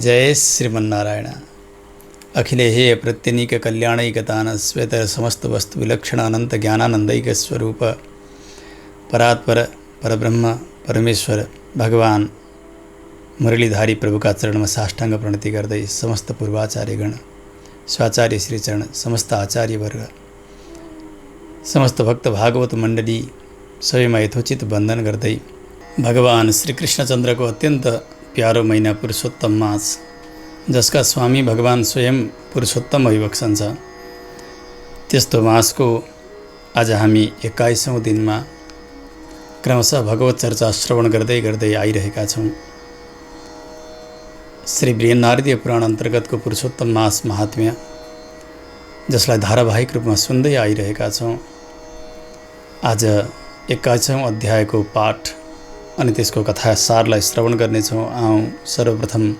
जय श्रीमन्नारायण। अखिले हे प्रत्यनीक कल्याणैकतान श्वेत समस्त वस्तु विलक्षण अनंत ज्ञानानंदैक स्वरूप परात्पर परब्रह्म परमेश्वर भगवान मुरलीधारी प्रभु का चरण में साष्टांग प्रणति गर्दै समस्त पूर्वाचार्यगण स्वाचार्य श्रीचरण समस्त आचार्य वर्ग समस्त भक्त भागवत मंडली सबैमा यथोचित वंदन गर्दै भगवान श्री कृष्णचंद्र को अत्यंत प्यारो महीना पुरुषोत्तम मास जसका स्वामी भगवान स्वयं पुरुषोत्तम भइबक्सन्छ त्यस्तो मासको आज हामी 21औं दिनमा क्रमशः भगवत चर्चा श्रवण गर्दै गर्दै आइरहेका छौँ। श्री बृहन्नारदीय पुराण अन्तर्गतको पुरुषोत्तम मास महात्म्य जसलाई धारावाहिक रूपमा सुन्दै आइरहेका छौँ। आज 21औं अध्यायको पाठ अनि त्यसको कथा सारलाई श्रवण गर्नेछौँ। आउँ सर्वप्रथम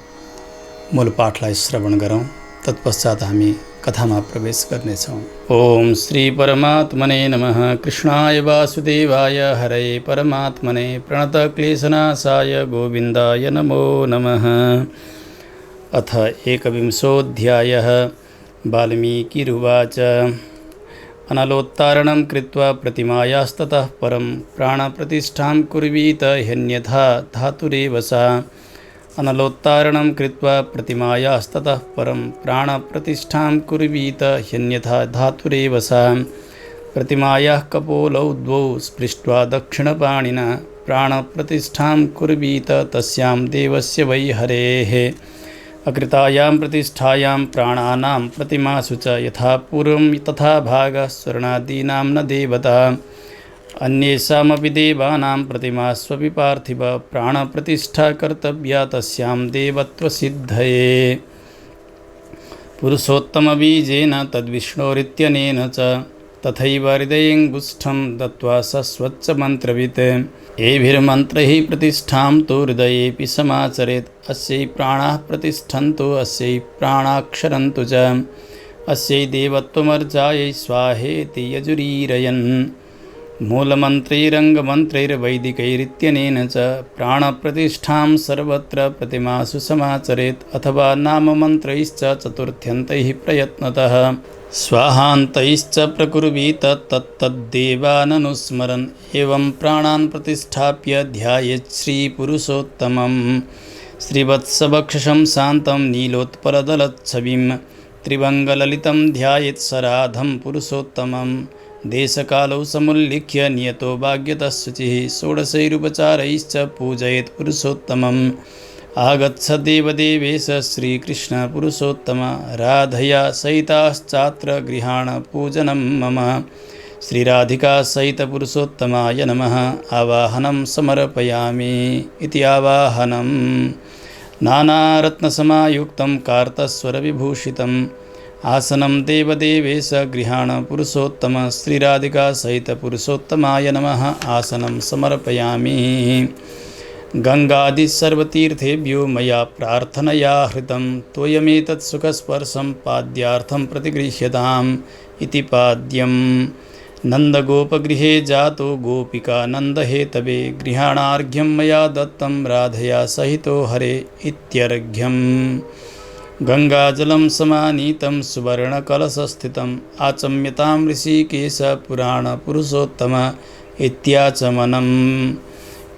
मूल पाठलाई श्रवण गरौँ, तत्पश्चात हामी कथामा प्रवेश गर्नेछौँ। ओम श्री परमात्मने नमः। कृष्णाय वासुदेवाय हरये परमात्मने प्रणतक्लेशनाशाय गोविन्दाय नमो नमः। अथ एकविंशोऽध्यायः। वाल्मीकिरुवाच अनलोत्तारणं कृत्वा प्रतिमायास्ततः परं प्राणप्रतिष्ठां कुर्वीत ह्यन्यथा धातुरेव सा। अनलोत्तारणं कृत्वा प्रतिमायास्ततः परं प्राणप्रतिष्ठां कुर्वीत ह्यन्यथा धातुरेव सा। प्रतिमायाः कपोलौ द्वौ स्पृष्ट्वा दक्षिणपाणिना प्राणप्रतिष्ठां कुर्वीत तस्यां देवस्य वै हरेः। अकृतायां प्रतिष्ठायां प्राणानां प्रतिमासु च यथा पूर्वं तथा भागः स्वर्णादीनां न देवता। अन्येषामपि देवानां प्रतिमास्वपि पार्थिव प्राणप्रतिष्ठा कर्तव्या तस्यां देवत्वसिद्धये। पुरुषोत्तमबीजेन तद्विष्णोरित्यनेन च तथैव हृदयेऽङ्गुष्ठं दत्त्वा सस्वच्चमन्त्रवित्। एभिर्मन्त्रैः प्रतिष्ठां तु हृदयेऽपि समाचरेत्। अस्यै प्राणाः प्रतिष्ठन्तु अस्यै प्राणाक्षरन्तु च अस्यै देवत्वमर्चायै स्वाहेति यजुरीरयन्। मूलमन्त्रैरङ्गमन्त्रैर्वैदिकैरित्यनेन च प्राणप्रतिष्ठां सर्वत्र प्रतिमासु समाचरेत् अथवा नाममन्त्रैश्च चतुर्थ्यन्तैः प्रयत्नतः स्वाहान्तैश्च प्रकुर्वीत तत्तद्देवाननुस्मरन्। एवं प्राणान् प्रतिष्ठाप्य ध्यायेत् श्रीपुरुषोत्तमं श्रीवत्सवक्षसं शान्तं नीलोत्पलदलच्छविं त्रिभङ्गललितं ध्यायेत् सराधं पुरुषोत्तमं। देशकालौ समुल्लिख्य नियतो भाग्यतः शुचिः षोडशैरुपचारैश्च पूजयेत् पुरुषोत्तमम्। आगच्छ देवदेवेश श्रीकृष्ण पुरुषोत्तम राधया सहिताश्चात्र गृहाण पूजनं मम। श्रीराधिका सहित पुरुषोत्तमाय नमः आवाहनं समर्पयामि इति आवाहनं। नानारत्नसमायुक्तं कार्तस्वरविभूषितम् आसनं देवदेवेश गृहाण पुरुषोत्तम। श्रीराधिका सहित पुरुषोत्तमाय नमः आसनं समर्पयामि। गंगादिसर्वतीर्थेभ्यो मया प्रार्थनया हृतं तोयमेतत् सुखस्पर्शं पाद्यार्थं प्रतिगृह्यताम् इति पाद्यम्। नन्दगोपगृहे जातो गोपिका नन्दहेतवे गृहाणार्घ्यं मया दत्तं राधया सहितो हरे इत्यर्घ्यम्। गंगाजलं समानीतं सुवर्णकलशस्थितम् आचम्यतां ऋषिकेश पुराणपुरुषोत्तम इत्याचमनम्।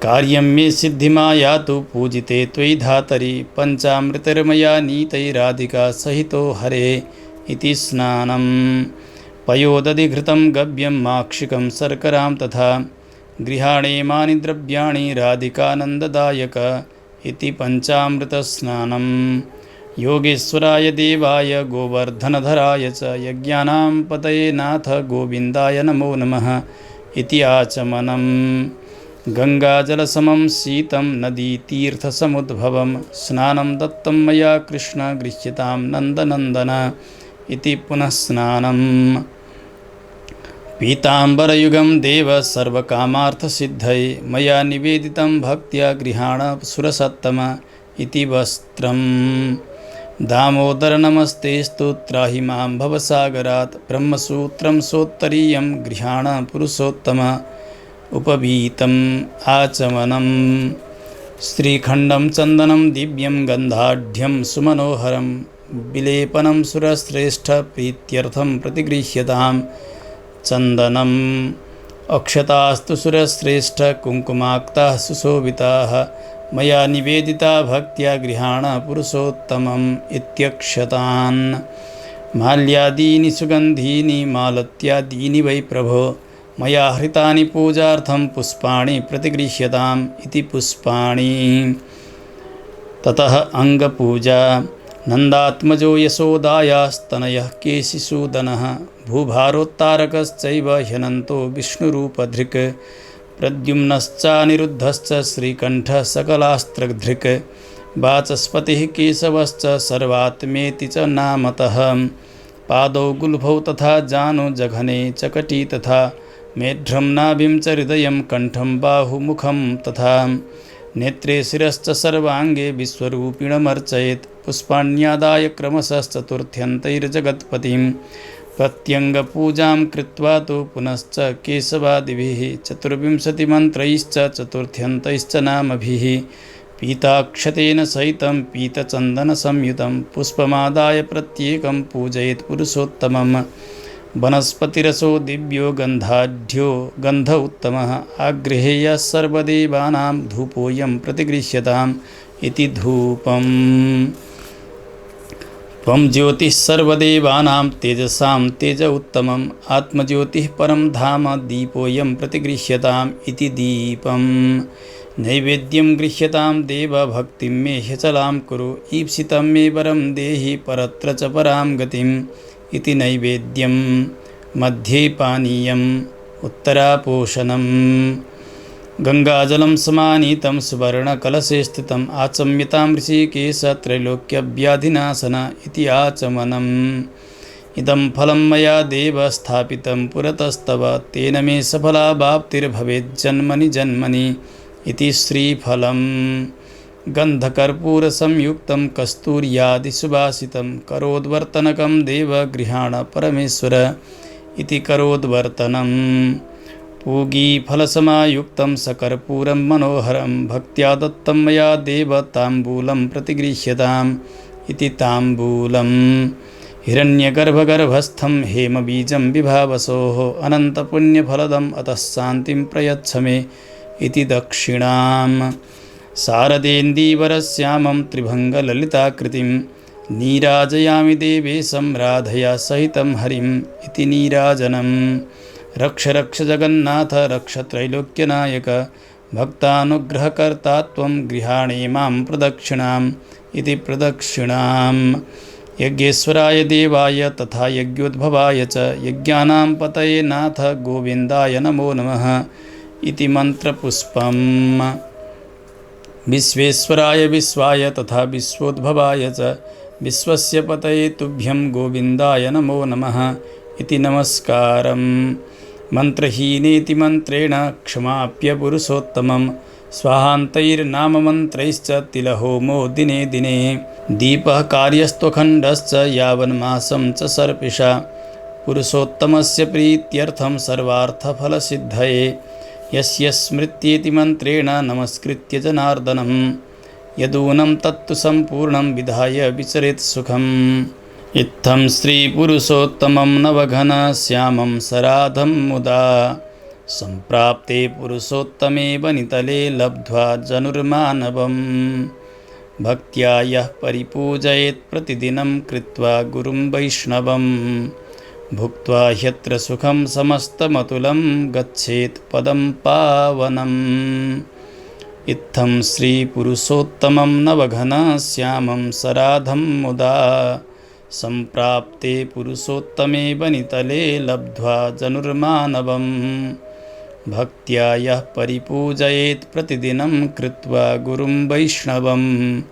कार्यं मे सिद्धिमायातु पूजिते त्वयि धातरि पञ्चामृतैर्मया नीतैराधिका सहितो हरे इति स्नानम्। पयोदधिघृतं गव्यं माक्षिकं शर्करां तथा गृहाणेमानि द्रव्याणि राधिकानन्ददायक इति पञ्चामृतस्नानम्। योगेश्वराय देवाय गोवर्धनधराय च यज्ञानां पतये नाथ गोविन्दाय नमो नमः इति आचमनम्। गंगाजलसमं शीतं नदीतीर्थसमुद्भवं स्नानं दत्तं मया कृष्ण गृह्यतां नन्दनन्दन इति पुनः स्नानम्। पीताम्बरयुगं देव सर्वकामार्थसिद्धये मया निवेदितं भक्त्या गृहाण सुरसत्तम इति वस्त्रम्। दामोदर नमस्तेस्तु त्राहि मां भवसागरात् ब्रह्मसूत्रं सोत्तरीयं गृहाण पुरुषोत्तम उपवीतम् आचमनम्। श्रीखण्डं चन्दनं दिव्यं गन्धाढ्यं सुमनोहरं विलेपनं सुरश्रेष्ठप्रीत्यर्थं प्रतिगृह्यतां चन्दनम् अक्षतास्तु सुरश्रेष्ठकुङ्कुमाक्ताः सुशोभिताः मया निवेदिता भक्त्या गृहाण पुरुषोत्तमम् इत्यक्षतान् माल्यादीनि सुगन्धीनि मालत्यादीनि वै प्रभो मया हृतानि पूजार्थं पुष्पाणि प्रतिगृह्यताम् इति पुष्पाणि। ततः अङ्गपूजा नन्दात्मजो यशोदायास्तनयः केशिसूदनः भूभारोत्तारकश्चैव ह्यनन्तो विष्णुरूपधृक् प्रद्युम्नश्चानिरुद्धश्च श्रीकण्ठः सकलास्त्रधृक् वाचस्पतिः केशवश्च सर्वात्मेति च नामतः पादौ गुल्फौ तथा जानो जघने चकटी तथा मेढ्रं नाभिं च हृदयं कण्ठं बाहुमुखं तथा नेत्रे शिरश्च सर्वाङ्गे विश्वरूपिणमर्चयेत् पुष्पाण्यादाय क्रमशश्चतुर्थ्यन्तैर्जगत्पतिं प्रत्यङ्गपूजां कृत्वा तु पुनश्च केशवादिभिः चतुर्विंशतिमन्त्रैश्च चतुर्थ्यन्तैश्च नामभिः पीताक्षतेन सहितं पीतचन्दनसंयुतं पुष्पमादाय प्रत्येकं पूजयेत् पुरुषोत्तमं वनस्पतिरसो दिव्यो गन्धाढ्यो गन्ध उत्तमः आगृहेयः सर्वदेवानां धूपोऽयं प्रतिगृह्यताम् इति धूपम्। त्वं ज्योतिः सर्वदेवानां तेजसां तेज उत्तमम् आत्मज्योतिः परं धाम दीपोऽयं प्रतिगृह्यताम् इति दीपम्। नैवेद्यं गृह्यतां देव भक्तिं मे ह्यचलां कुरु ईप्सितं मे वरं देहि परत्र च परां गतिम् इति नैवेद्यं। मध्ये पानीयम् उत्तरापोषणम् गङ्गाजलं समानीतं सुवर्णकलशे स्थितम् आचम्यतां ऋषिकेश त्रैलोक्यव्याधिनाशन इति आचमनम्। इदं फलं मया देव स्थापितं पुरतस्तव तेन मे सफलावाप्तिर्भवेत् जन्मनि जन्मनि इति श्रीफलं। गन्धकर्पूरसंयुक्तं कस्तूर्यादिसुवासितं करोद्वर्तनकं देव गृहाण परमेश्वर इति करोद्वर्तनम्। पूगीफलसमायुक्तं सकर्पूरं मनोहरं भक्त्या दत्तं मया देव ताम्बूलं प्रतिगृह्यताम् इति ताम्बूलम्। हिरण्यगर्भगर्भस्थं हेमबीजं विभावसोः अनन्तपुण्यफलदम् अतः शान्तिं प्रयच्छ मे इति दक्षिणाम्। शारदेन्दीवरश्यामं त्रिभङ्गललिताकृतिं नीराजयामि देवेशं राधया सहितं हरिम् इति नीराजनम्। रक्ष रक्ष जगन्नाथ रक्ष त्रैलोक्यनायक भक्तानुग्रहकर्ता त्वं गृहाणे मां प्रदक्षिणाम् इति प्रदक्षिणाम्। यज्ञेश्वराय देवाय तथा यज्ञोद्भवाय च यज्ञानां पतये नाथ गोविन्दाय नमो नमः इति मन्त्रपुष्पम्। विश्वेश्वराय विश्वाय तथा विश्वोद्भवाय च विश्वस्य पतये तुभ्यं गोविन्दाय नमो नमः इति नमस्कारम्। मन्त्रहीनेति मन्त्रेण क्षमाप्य पुरुषोत्तमं स्वाहान्तैर्नाममन्त्रैश्च तिलहोमो दिने दिने दीपः कार्यस्त्वखण्डश्च यावन्मासं च सर्पिषा पुरुषोत्तमस्य प्रीत्यर्थं सर्वार्थफलसिद्धये यस्य स्मृत्येति मन्त्रेण नमस्कृत्य जनार्दनं यदूनं तत्तु सम्पूर्णं विधाय विचरेत् सुखम्। इत्थं श्रीपुरुषोत्तमं नवघनश्यामं सराधं मुदा सम्प्राप्ते पुरुषोत्तमे वनितले लब्ध्वा जनुर्मानवम्। भक्त्या यः परिपूजयेत् प्रतिदिनं कृत्वा गुरुं वैष्णवम् भुक्त्वा ह्यत्र सुखं समस्तमतुलं गच्छेत् पदं पावनम्। इत्थं श्रीपुरुषोत्तमं नवघनश्यामं सराधं मुदा सम्प्राप्ते पुरुषोत्तमे वनितले लब्ध्वा जनुर्मानवम्। भक्त्या यः परिपूजयेत् प्रतिदिनं कृत्वा गुरुं वैष्णवम्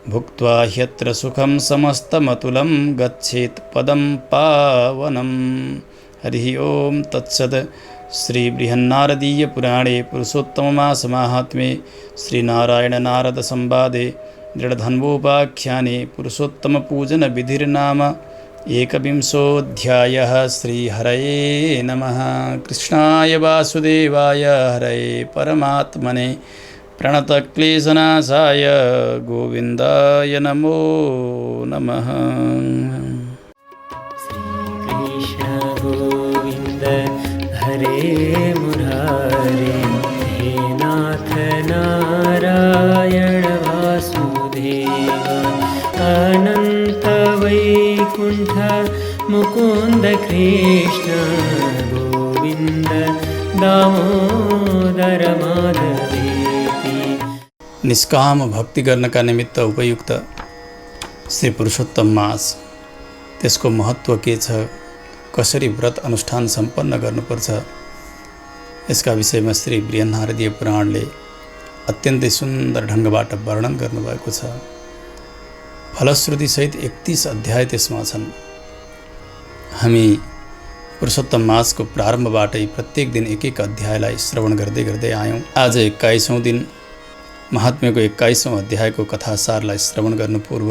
भुक्त्वा ह्यत्र सुखं समस्तमतुलं गच्छेत् पदं पावनम्। हरिः ओं तत्सत्। श्रीबृहन्नारदीयपुराणे पुरुषोत्तममासमाहात्म्ये श्रीनारायणनारदसंवादे दृढधन्वोपाख्याने पुरुषोत्तमपूजनविधिर्नाम एकविंशोऽध्यायः। श्रीहरये नमः। कृष्णाय वासुदेवाय हरये परमात्मने प्रणतक्लेशनाशाय गोविन्दाय नमो नमः। श्रीकृष्ण गोविन्द हरे मुरारे, हे नाथ नारायण वासुदेव, अनन्त वैकुण्ठ मुकुन्द कृष्ण गोविन्द दामोदर माधवेति। निष्काम भक्ति गर्नका निमित्त उपयुक्त श्री पुरुषोत्तम मास, त्यसको महत्त्व के छ, कसरी व्रत अनुष्ठान सम्पन्न गर्नुपर्छ, यसका विषयमा श्री बृहन्नारदीय पुराणले अत्यन्तै सुन्दर ढङ्गबाट वर्णन गर्नुभएको छ। फलश्रुतिसहित 31 अध्याय त्यसमा छन्। हामी पुरुषोत्तम मासको प्रारम्भबाटै प्रत्येक दिन एक एक अध्यायलाई श्रवण गर्दै गर्दै आयौँ। आज 21औं दिन महात्म्यको 21औं अध्यायको कथासारलाई श्रवण गर्नु पूर्व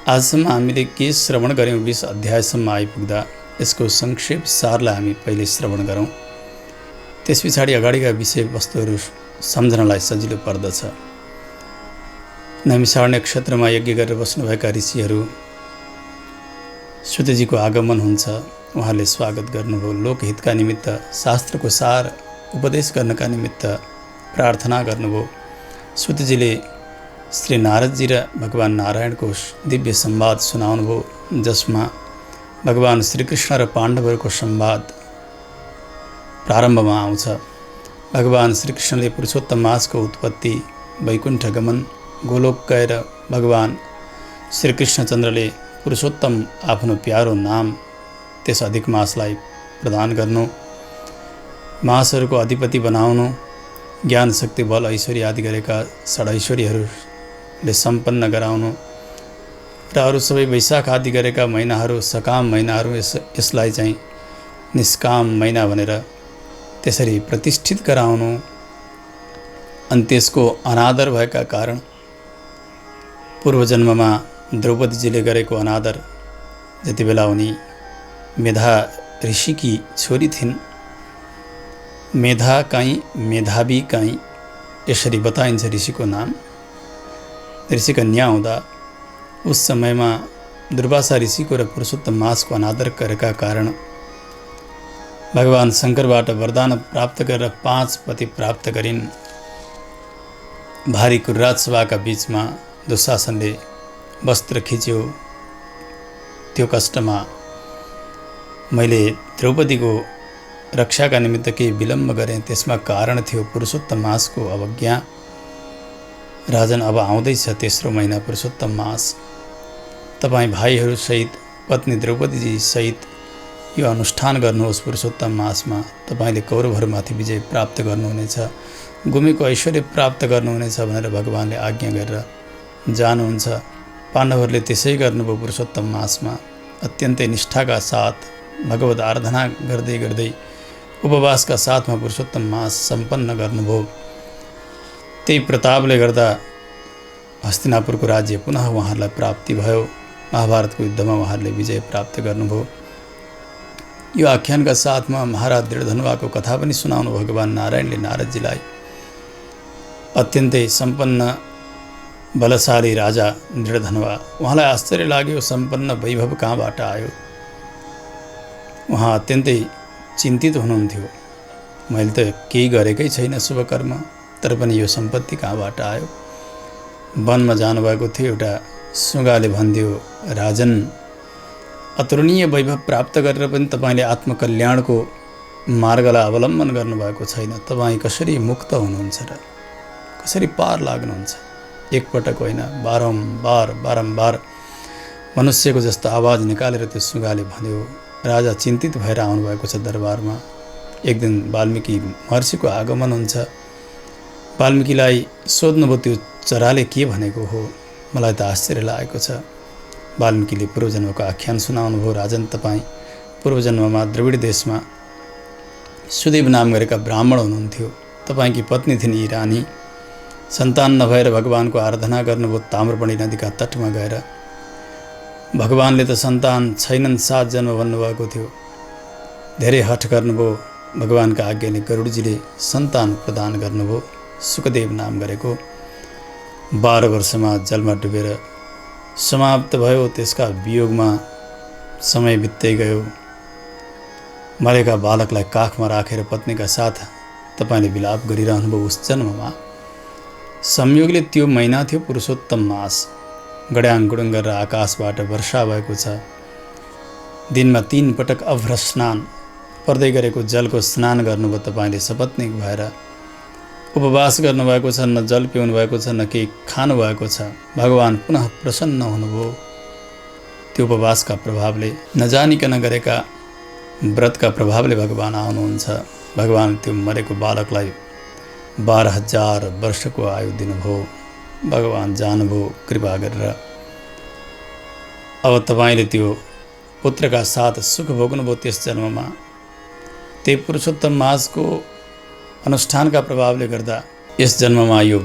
आजसम्म हामीले के श्रवण गऱ्यौँ 20 अध्यायसम्म आइपुग्दा यसको संक्षेप सारलाई हामी पहिले श्रवण गरौँ। त्यस पछाडि अगाडिका विषयवस्तुहरू सम्झनलाई सजिलो पर्दछ। नैमिषारण्य क्षेत्रमा यज्ञ गरेर बस्नुभएका ऋषिहरू सूतजीको आगमन हुन्छ, उहाँले स्वागत गर्नुभयो। लोकहितका निमित्त शास्त्रको सार उपदेश गर्नका निमित्त प्रार्थना गर्नुभयो। सूतजीले श्री नारदजी र भगवान नारायणको दिव्य संवाद सुनाउनुभयो, जसमा भगवान श्रीकृष्ण र पाण्डवहरूको संवाद प्रारम्भमा आउँछ। भगवान श्रीकृष्णले पुरुषोत्तम मासको उत्पत्ति, वैकुण्ठ गमन, गोलोक गएर भगवान श्रीकृष्णचन्द्रले पुरुषोत्तम आफ्नो प्यारो नाम त्यस अधिक मासलाई प्रदान गर्नु, मासहरूको अधिपति बनाउनु, ज्ञान शक्ति बल ऐश्वर्य आदि गरेका षडैश्वर्यहरूले सम्पन्न गराउनु र अरू सबै वैशाख आदि गरेका महिनाहरू सकाम महिनाहरू यसलाई चाहिँ निष्काम महिना भनेर त्यसरी प्रतिष्ठित गराउनु। अनि त्यसको अनादर भएका कारण पूर्वजन्ममा द्रौपदीजीले गरेको अनादर, जति बेला उनी मेधा ऋषिकी छोरी थिइन्, मेधा काहीँ मेधावी काहीँ यसरी बताइन्छ ऋषिको नाम। ऋषि कन्या हुँदा उस समयमा दुर्वासा ऋषिको र पुरुषोत्तम मासको अनादर गरेका कारण भगवान शङ्करबाट वरदान प्राप्त गरेर 5 पति प्राप्त गरिन्। भारी कुर्राज सभाका बीचमा दुशासनले वस्त्र खिच्यो। त्यो कष्टमा मैले द्रौपदीको रक्षाका निमित्त केही विलम्ब गरेँ, त्यसमा कारण थियो पुरुषोत्तम मासको अवज्ञा। राजन, अब आउँदैछ तेस्रो महिना पुरुषोत्तम मास, तपाईँ भाइहरूसहित पत्नी द्रौपदीजी सहित यो अनुष्ठान गर्नुहोस्। पुरुषोत्तम मासमा तपाईँले कौरवहरूमाथि विजय प्राप्त गर्नुहुनेछ, गुमेको ऐश्वर्य प्राप्त गर्नुहुनेछ भनेर भगवानले आज्ञा गरेर जानुहुन्छ। पाण्डवहरूले त्यसै गर्नुभयो। पुरुषोत्तम मासमा अत्यन्तै निष्ठाका साथ भगवत आराधना गर्दै गर्दै उपवासका साथमा पुरुषोत्तम मास सम्पन्न गर्नुभयो। त्यही प्रतापले गर्दा हस्तिनापुरको राज्य पुनः उहाँहरूलाई प्राप्ति भयो। महाभारतको युद्धमा उहाँहरूले विजय प्राप्त गर्नुभयो। यो आख्यानका साथमा महाराज दृढधनुवाको कथा पनि सुनाउनु भगवान नारायणले नारदजीलाई। अत्यन्तै सम्पन्न बलशाली राजा दृढधनुवा, उहाँलाई आश्चर्य लाग्यो सम्पन्न वैभव कहाँबाट आयो। उहाँ अत्यन्तै चिन्तित हुनुहुन्थ्यो, मैले त केही गरेकै छैन शुभ कर्म, तर पनि यो सम्पत्ति कहाँबाट आयो। वनमा जानुभएको थियो। एउटा सुगाले भन्दियो, राजन, अतुलनीय वैभव प्राप्त गरेर पनि तपाईँले आत्मकल्याणको मार्गलाई अवलम्बन गर्नुभएको छैन। तपाईँ कसरी मुक्त हुनुहुन्छ र कसरी पार लाग्नुहुन्छ? एकपटक होइन, बारम्बार मनुष्यको जस्तो आवाज निकालेर त्यो सुगाले भन्यो। राजा चिन्तित भएर आउनुभएको छ दरबारमा। एक दिन वाल्मीकि महर्षिको आगमन हुन्छ। वाल्मीकिलाई सोध्नुभयो, त्यो चराले के भनेको हो? मलाई त आश्चर्य लागेको छ। वाल्मीकिले पूर्वजन्मको आख्यान सुनाउनुभयो। राजन, तपाईँ पूर्वजन्ममा द्रविड देशमा सुदेव नाम गरेका ब्राह्मण हुनुहुन्थ्यो। तपाईँकी पत्नी थिइन् यी रानी। सन्तान नभएर भगवानको आराधना गर्नुभयो ताम्रपणी नदीका तटमा गएर। भगवानले त सन्तान छैनन्, 7 जन्म भन्नुभएको थियो। धेरै हठ गर्नुभयो। भगवानका आज्ञाले गरुडजीले सन्तान प्रदान गर्नुभयो। सुखदेव नाम गरेको 12 वर्षमा जलमा डुबेर समाप्त भयो। त्यसका वियोगमा समय बित्दै गयो। मरेका बालकलाई काखमा राखेर पत्नीका साथ तपाईले विलाप गरिरहनुभयो उस जन्ममा। संयोगले त्यो महिना थियो पुरुषोत्तम मास। गड्याङ गुडुङ गरेर आकाशबाट वर्षा भएको छ। दिनमा 3 पटक अभ्र स्नान पर्दै गरेको जलको स्नान गर्नुभयो। तपाईले सपत्नीक भएर उपवास गर्नुभएको छ, न जल पिउनु भएको छ, न केही खानु भएको छ। भगवान पुनः प्रसन्न हुनुभयो। त्यो उपवासका प्रभावले, नजानिकन गरेका व्रतका प्रभावले भगवान आउनुहुन्छ। भगवान त्यो मरेको बालकलाई 12,000 वर्षको आयु दिनुभयो। भगवान जानुभयो कृपा गरेर। अब तपाईले त्यो पुत्रका साथ सुख भोग्नुभयो त्यस जन्ममा। त्यही पुरुषोत्तम मासको अनुष्ठानका प्रभावले गर्दा यस जन्ममा यो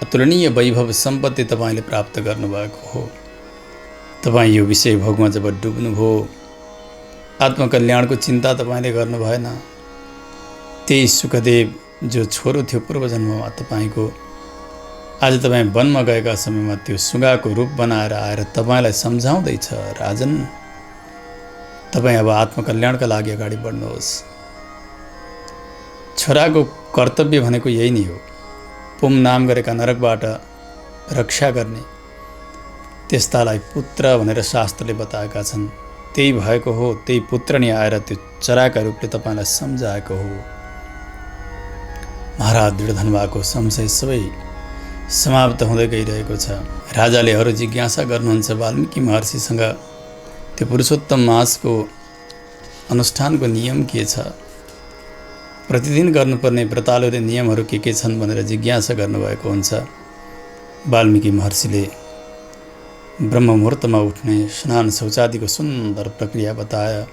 अतुलनीय वैभव सम्पत्ति तपाईले प्राप्त गर्नुभएको हो। तपाईँ यो विषय भोगमा जब डुब्नुभयो, आत्मकल्याणको चिन्ता तपाईले गर्नु भएन। त्यही सुखदेव जो छोरो थियो पूर्वजन्ममा तपाईको, आज तपाईँ वनमा गएका समयमा त्यो सुगाको रूप बनाएर आएर तपाईलाई सम्झाउँदैछ, राजन तपाईँ अब आत्मकल्याणका लागि अगाडि बढ्नुहोस्। छोराको कर्तव्य भनेको यही नै हो। पुम नाम गरेका नरकबाट रक्षा गर्ने, त्यस्तालाई पुत्र भनेर शास्त्रले बताएका छन्। त्यही भएको हो। त्यही पुत्र नै आएर त्यो चराका रूपले तपाईलाई सम्झाएको हो। महाराज दृढधनुवाको संशय सबै समाप्त हुँदै गइरहेको छ। राजाले अरू जिज्ञासा गर्नुहुन्छ वाल्मीकि महर्षिसँग, त्यो पुरुषोत्तम मासको अनुष्ठानको नियम के छ, प्रतिदिन गर्नुपर्ने व्रतालुले नियमहरू के छन् भनेर जिज्ञासा गर्नुभएको हुन्छ। वाल्मीकि महर्षिले ब्रह्म मुहूर्तमा उठ्ने, स्नान शौचादिको सुन्दर प्रक्रिया बताए।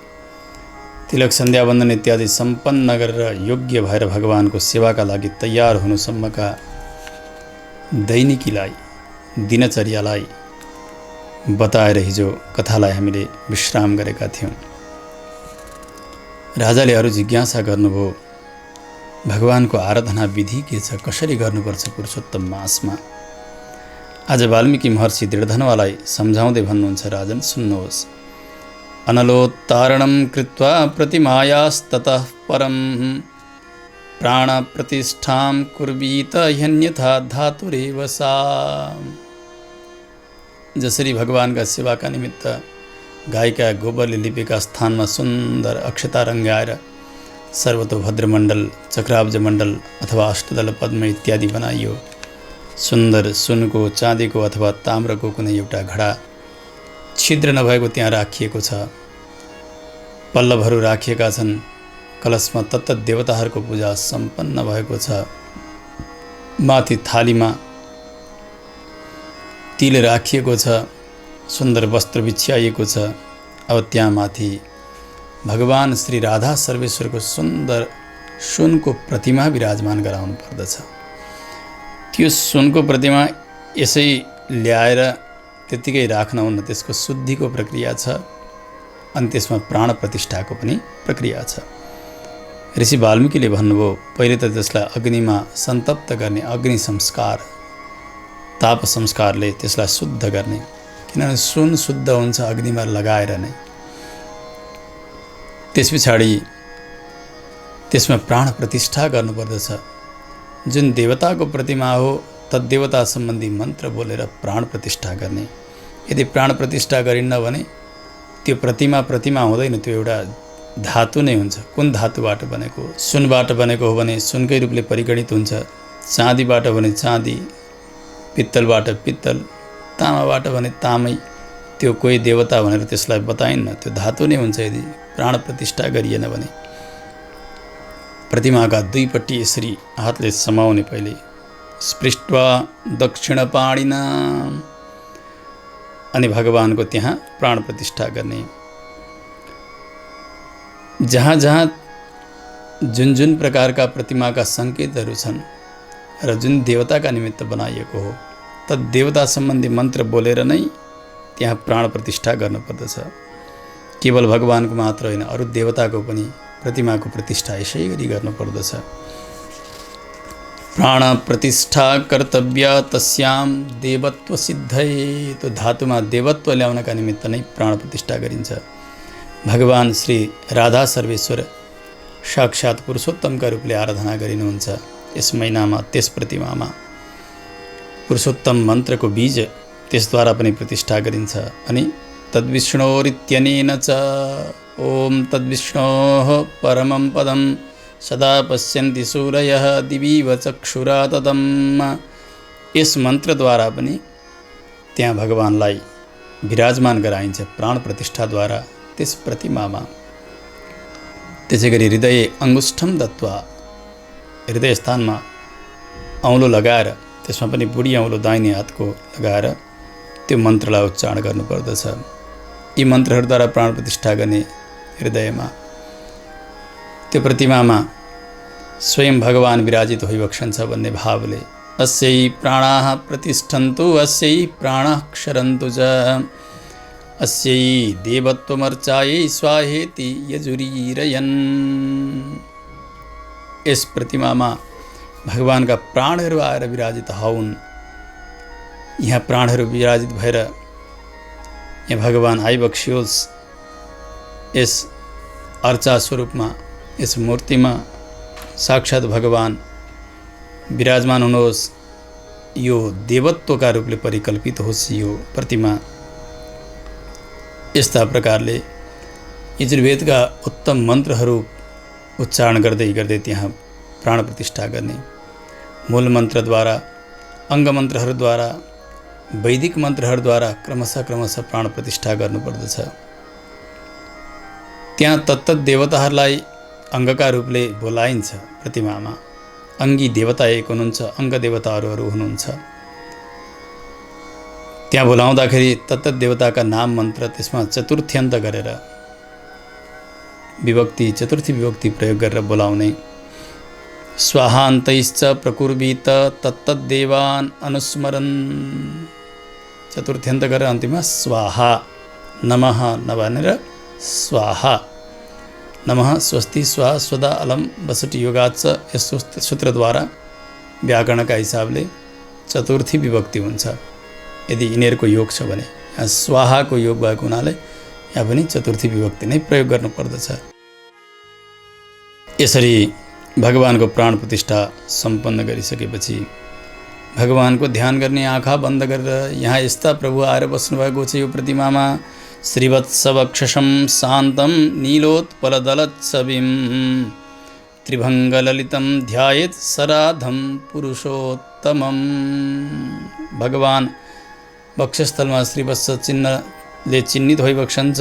तिलक सन्ध्यावन्दन इत्यादि सम्पन्न गरेर योग्य भएर भगवानको सेवाका लागि तयार हुनुसम्मका दैनिकीलाई, दिनचर्यालाई बताएर हिजो कथालाई हामीले विश्राम गरेका थियौँ। राजाले अरू जिज्ञासा गर्नुभयो, भगवानको आराधना विधि के छ, कसरी गर्नुपर्छ पुरुषोत्तम मासमा। आज वाल्मीकि महर्षि दृढधनुवालाई सम्झाउँदै भन्नुहुन्छ, राजन सुन्नुहोस्। अनलोत्तारणं कृत्वा प्रतिमायास्ततः परं प्राणप्रतिष्ठां कुर्वीत ह्यन्यथा धातुरेव सा। जसरी भगवानका सेवाका निमित्त गाईका गोबरले लिपेका स्थानमा सुन्दर अक्षता रङ्गाएर सर्वतोभद्र मण्डल, चक्राब्ज मण्डल अथवा अष्टदल पद्म इत्यादि बनाइयो। सुन्दर सुनको, चाँदीको अथवा ताम्रको कुनै एउटा घडा छिद्र नभएको त्यहाँ राखिएको छ। पल्लवहरू राखिएका छन्। कलशमा तत्त देवताहरूको पूजा सम्पन्न भएको छ। माथि थालीमा तिल राखिएको छ। सुन्दर वस्त्र बिछ्याइएको छ। अब त्यहाँ माथि भगवान श्री राधा सर्वेश्वरको सुन्दर सुनको प्रतिमा विराजमान गराउनु पर्दछ। त्यो सुनको प्रतिमा यसै ल्याएर त्यतिकै राख्नुहुन्न, त्यसको शुद्धिको प्रक्रिया छ। अनि त्यसमा प्राण प्रतिष्ठाको पनि प्रक्रिया छ। ऋषि वाल्मीकिले भन्नुभयो, पहिले त त्यसलाई अग्निमा सन्तप्त गर्ने, अग्नि संस्कार, ताप संस्कारले त्यसलाई शुद्ध गर्ने। किनभने सुन शुद्ध हुन्छ अग्निमा लगाएर नै। त्यस पछाडि त्यसमा प्राण प्रतिष्ठा गर्नुपर्दछ। जुन देवताको प्रतिमा हो तद्देवता सम्बन्धी मन्त्र बोलेर प्राण प्रतिष्ठा गर्ने। यदि प्राण प्रतिष्ठा गरिन्न भने त्यो प्रतिमा हुँदैन, त्यो एउटा धातु नै हुन्छ। कुन धातुबाट बनेको? सुनबाट बनेको हो भने सुनकै रूपले परिगणित हुन्छ। चाँदीबाट भने चाँदी, पित्तलबाट पित्तल, तामाबाट भने तामै। त्यो कोही देवता भनेर त्यसलाई बताइन्न, त्यो धातु नै हुन्छ यदि प्राण प्रतिष्ठा गरिएन भने। प्रतिमाका दुईपट्टि यसरी हातले समाउने, पहिले स्पृष्ट्वा दक्षिणपाणिना, अनि भगवानको त्यहाँ प्राण प्रतिष्ठा गर्ने। जहाँ जहाँ जुन जुन प्रकारका प्रतिमाका सङ्केतहरू छन् र जुन देवताका निमित्त बनाइएको हो तद् देवता सम्बन्धी मन्त्र बोलेर नै त्यहाँ प्राण प्रतिष्ठा गर्नुपर्दछ। केवल भगवानको मात्र होइन, अरू देवताको पनि प्रतिमाको प्रतिष्ठा यसै गरी गर्नुपर्दछ। प्राण प्रतिष्ठा कर्तव्य तस्याम देवत्व सिद्धये। तो धातुमा देवत्व ल्याउनका निमित्त नै प्राण प्रतिष्ठा गरिन्छ। भगवान श्री राधा सर्वेश्वर साक्षात् पुरुषोत्तमका रूपले आराधना गरिनुहुन्छ। यस महिनामा त्यस प्रतिमामा पुरुषोत्तम मन्त्रको बीज त्यसद्वारा पनि प्रतिष्ठा गरिन्छ। अनि तद्विष्णोरित्यनेन च ओम तद्विष्णोः परमं पदं सदा पश्यन्ति सूरयः दिवीव चक्षुरा तदम्। यस मन्त्रद्वारा पनि त्यहाँ भगवानलाई विराजमान गराइन्छ प्राण प्रतिष्ठाद्वारा त्यस प्रतिमामा। त्यसै गरी हृदय अङ्गुष्ठम दत्वा, हृदय स्थानमा औँलो लगाएर, त्यसमा पनि बुढी औँलो दाहिने हातको लगाएर त्यो मन्त्रलाई उच्चारण गर्नुपर्दछ। यी मन्त्रहरूद्वारा प्राण प्रतिष्ठा गर्ने हृदयमा त्यो प्रतिमामा स्वयं भगवान विराजित होइबक्सन्छ भन्ने भावले अस्यै प्राणाः प्रतिष्ठन्तु अस्यै प्राणाः क्षरन्तु च अस्यै देवत्वमर्चायै स्वाहेति यजुरीरयन्। यस प्रतिमामा भगवानका प्राणहरू आएर विराजित हौन्। यहाँ प्राणहरू विराजित भएर यहाँ भगवान आइबक्सियोस्। यस अर्चा स्वरूपमा, यस मूर्तिमा साक्षात् भगवान विराजमान हुनुहोस्। यो देवत्वका रूपले परिकल्पित होस् यो प्रतिमा। यस्ता प्रकारले यजुर्वेदका उत्तम मन्त्रहरू उच्चारण गर्दै गर्दै त्यहाँ प्राण प्रतिष्ठा गर्ने। मूल मन्त्रद्वारा, अङ्ग मन्त्रहरूद्वारा, वैदिक मन्त्रहरूद्वारा क्रमशः प्राण प्रतिष्ठा गर्नुपर्दछ। त्यहाँ तत्तत देवताहरूलाई अङ्गका रूपले बोलाइन्छ। प्रतिमामा अङ्गी देवता एक हुनुहुन्छ, अङ्ग देवताहरू हुनुहुन्छ। त्यहाँ बोलाउँदाखेरि तत्तत देवताका नाम मन्त्र त्यसमा चतुर्थ्यन्त गरेर विभक्ति, चतुर्थी विभक्ति प्रयोग गरेर बोलाउने। स्वाहान्तैश्च प्रकुर्वीत तत्तद्देवान् अनुस्मरन्। चतुर्थ्यन्त गरेर अन्तिममा स्वाहा नमः नभनेर स्वाहा नमः स्वस्ति स्वाहा स्वदा अलम बसट योगाच। यस सूत्रद्वारा व्याकरणका हिसाबले चतुर्थी विभक्ति हुन्छ। यदि यिनीहरूको योग छ भने यहाँ स्वाहाको योग भएको हुनाले यहाँ पनि चतुर्थी विभक्ति नै प्रयोग गर्नुपर्दछ। यसरी भगवानको प्राण प्रतिष्ठा सम्पन्न गरिसकेपछि भगवानको ध्यान गर्ने आँखा बन्द गरेर यहाँ यस्ता प्रभु आएर बस्नुभएको छ यो प्रतिमामा। श्रीवत्सवक्षसं शान्तं नीलोत्पलदलच्छविं त्रिभङ्गललितं ध्यायेत् सराधं पुरुषोत्तमं। भगवान वक्षस्थलमा श्रीवत्स चिन्हले चिन्हित भइबक्सन्छ।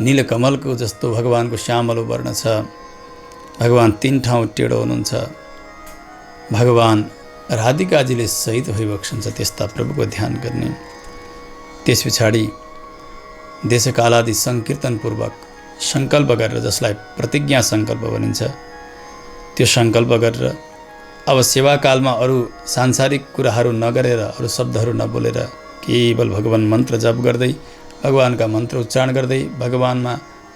नीलकमलको जस्तो भगवानको श्यामलो वर्ण छ। भगवान तीन ठाउँ टेढो हुनुहुन्छ। भगवान राधिकाजीले सहित भइबक्सन्छ त्यस्ता प्रभुको ध्यान गर्ने। त्यस पछाडि देशकालादि सङ्कीर्तनपूर्वक सङ्कल्प गरेर, जसलाई प्रतिज्ञा सङ्कल्प भनिन्छ, त्यो सङ्कल्प गरेर अब सेवाकालमा अरू सांसारिक कुराहरू नगरेर, अरू शब्दहरू नबोलेर केवल भगवान मन्त्र जप गर्दै, भगवानका मन्त्र उच्चारण गर्दै, भगवानमा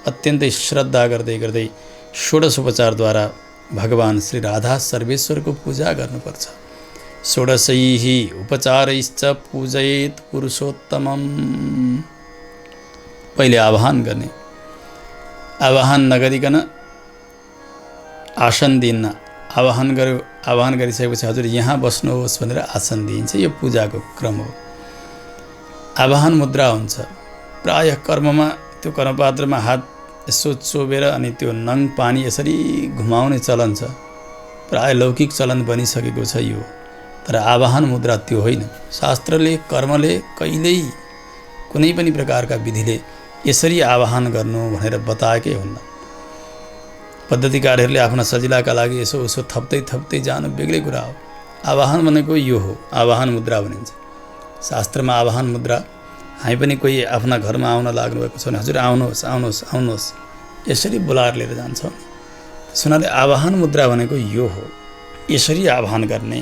अत्यन्तै श्रद्धा गर्दै गर्दै षोडशोपचारद्वारा भगवान श्री राधा सर्वेश्वरको पूजा गर्नुपर्छ। षोडशैः उपचारैश्च पूजयेत् पुरुषोत्तमम्। पहिले आवाहन गर्ने। आवाहन नगरिकन आसन दिन्न। आवाहन गरिसकेपछि हजुर यहाँ बस्नुहोस् भनेर आसन दिइन्छ। यो पूजाको क्रम हो। आवाहन मुद्रा हुन्छ। प्रायः कर्ममा त्यो कर्मपात्रमा हात यसो चोबेर अनि त्यो नङ पानी यसरी घुमाउने चलन छ। प्राय लौकिक चलन बनिसकेको छ यो। तर आवाहन मुद्रा त्यो होइन। शास्त्रले, कर्मले कहिल्यै कुनै पनि प्रकारका विधिले यसरी आवाहन गर्नु भनेर बताएकै हुन्न। पद्धतिकारहरूले आफ्ना सजिलाका लागि यसो उसो थप्दै जानु बेग्लै कुरा हो। आवाहन भनेको यो हो। आवाहन मुद्रा भनिन्छ। शास्त्रमा आवाहन मुद्रा, हामी पनि कोही आफ्ना घरमा आउन लाग्नुभएको छ भने हजुर आउनुहोस् यसरी बोलाएर लिएर जान्छौँ। सुनाले आवाहन मुद्रा भनेको यो हो। यसरी आवाहन गर्ने।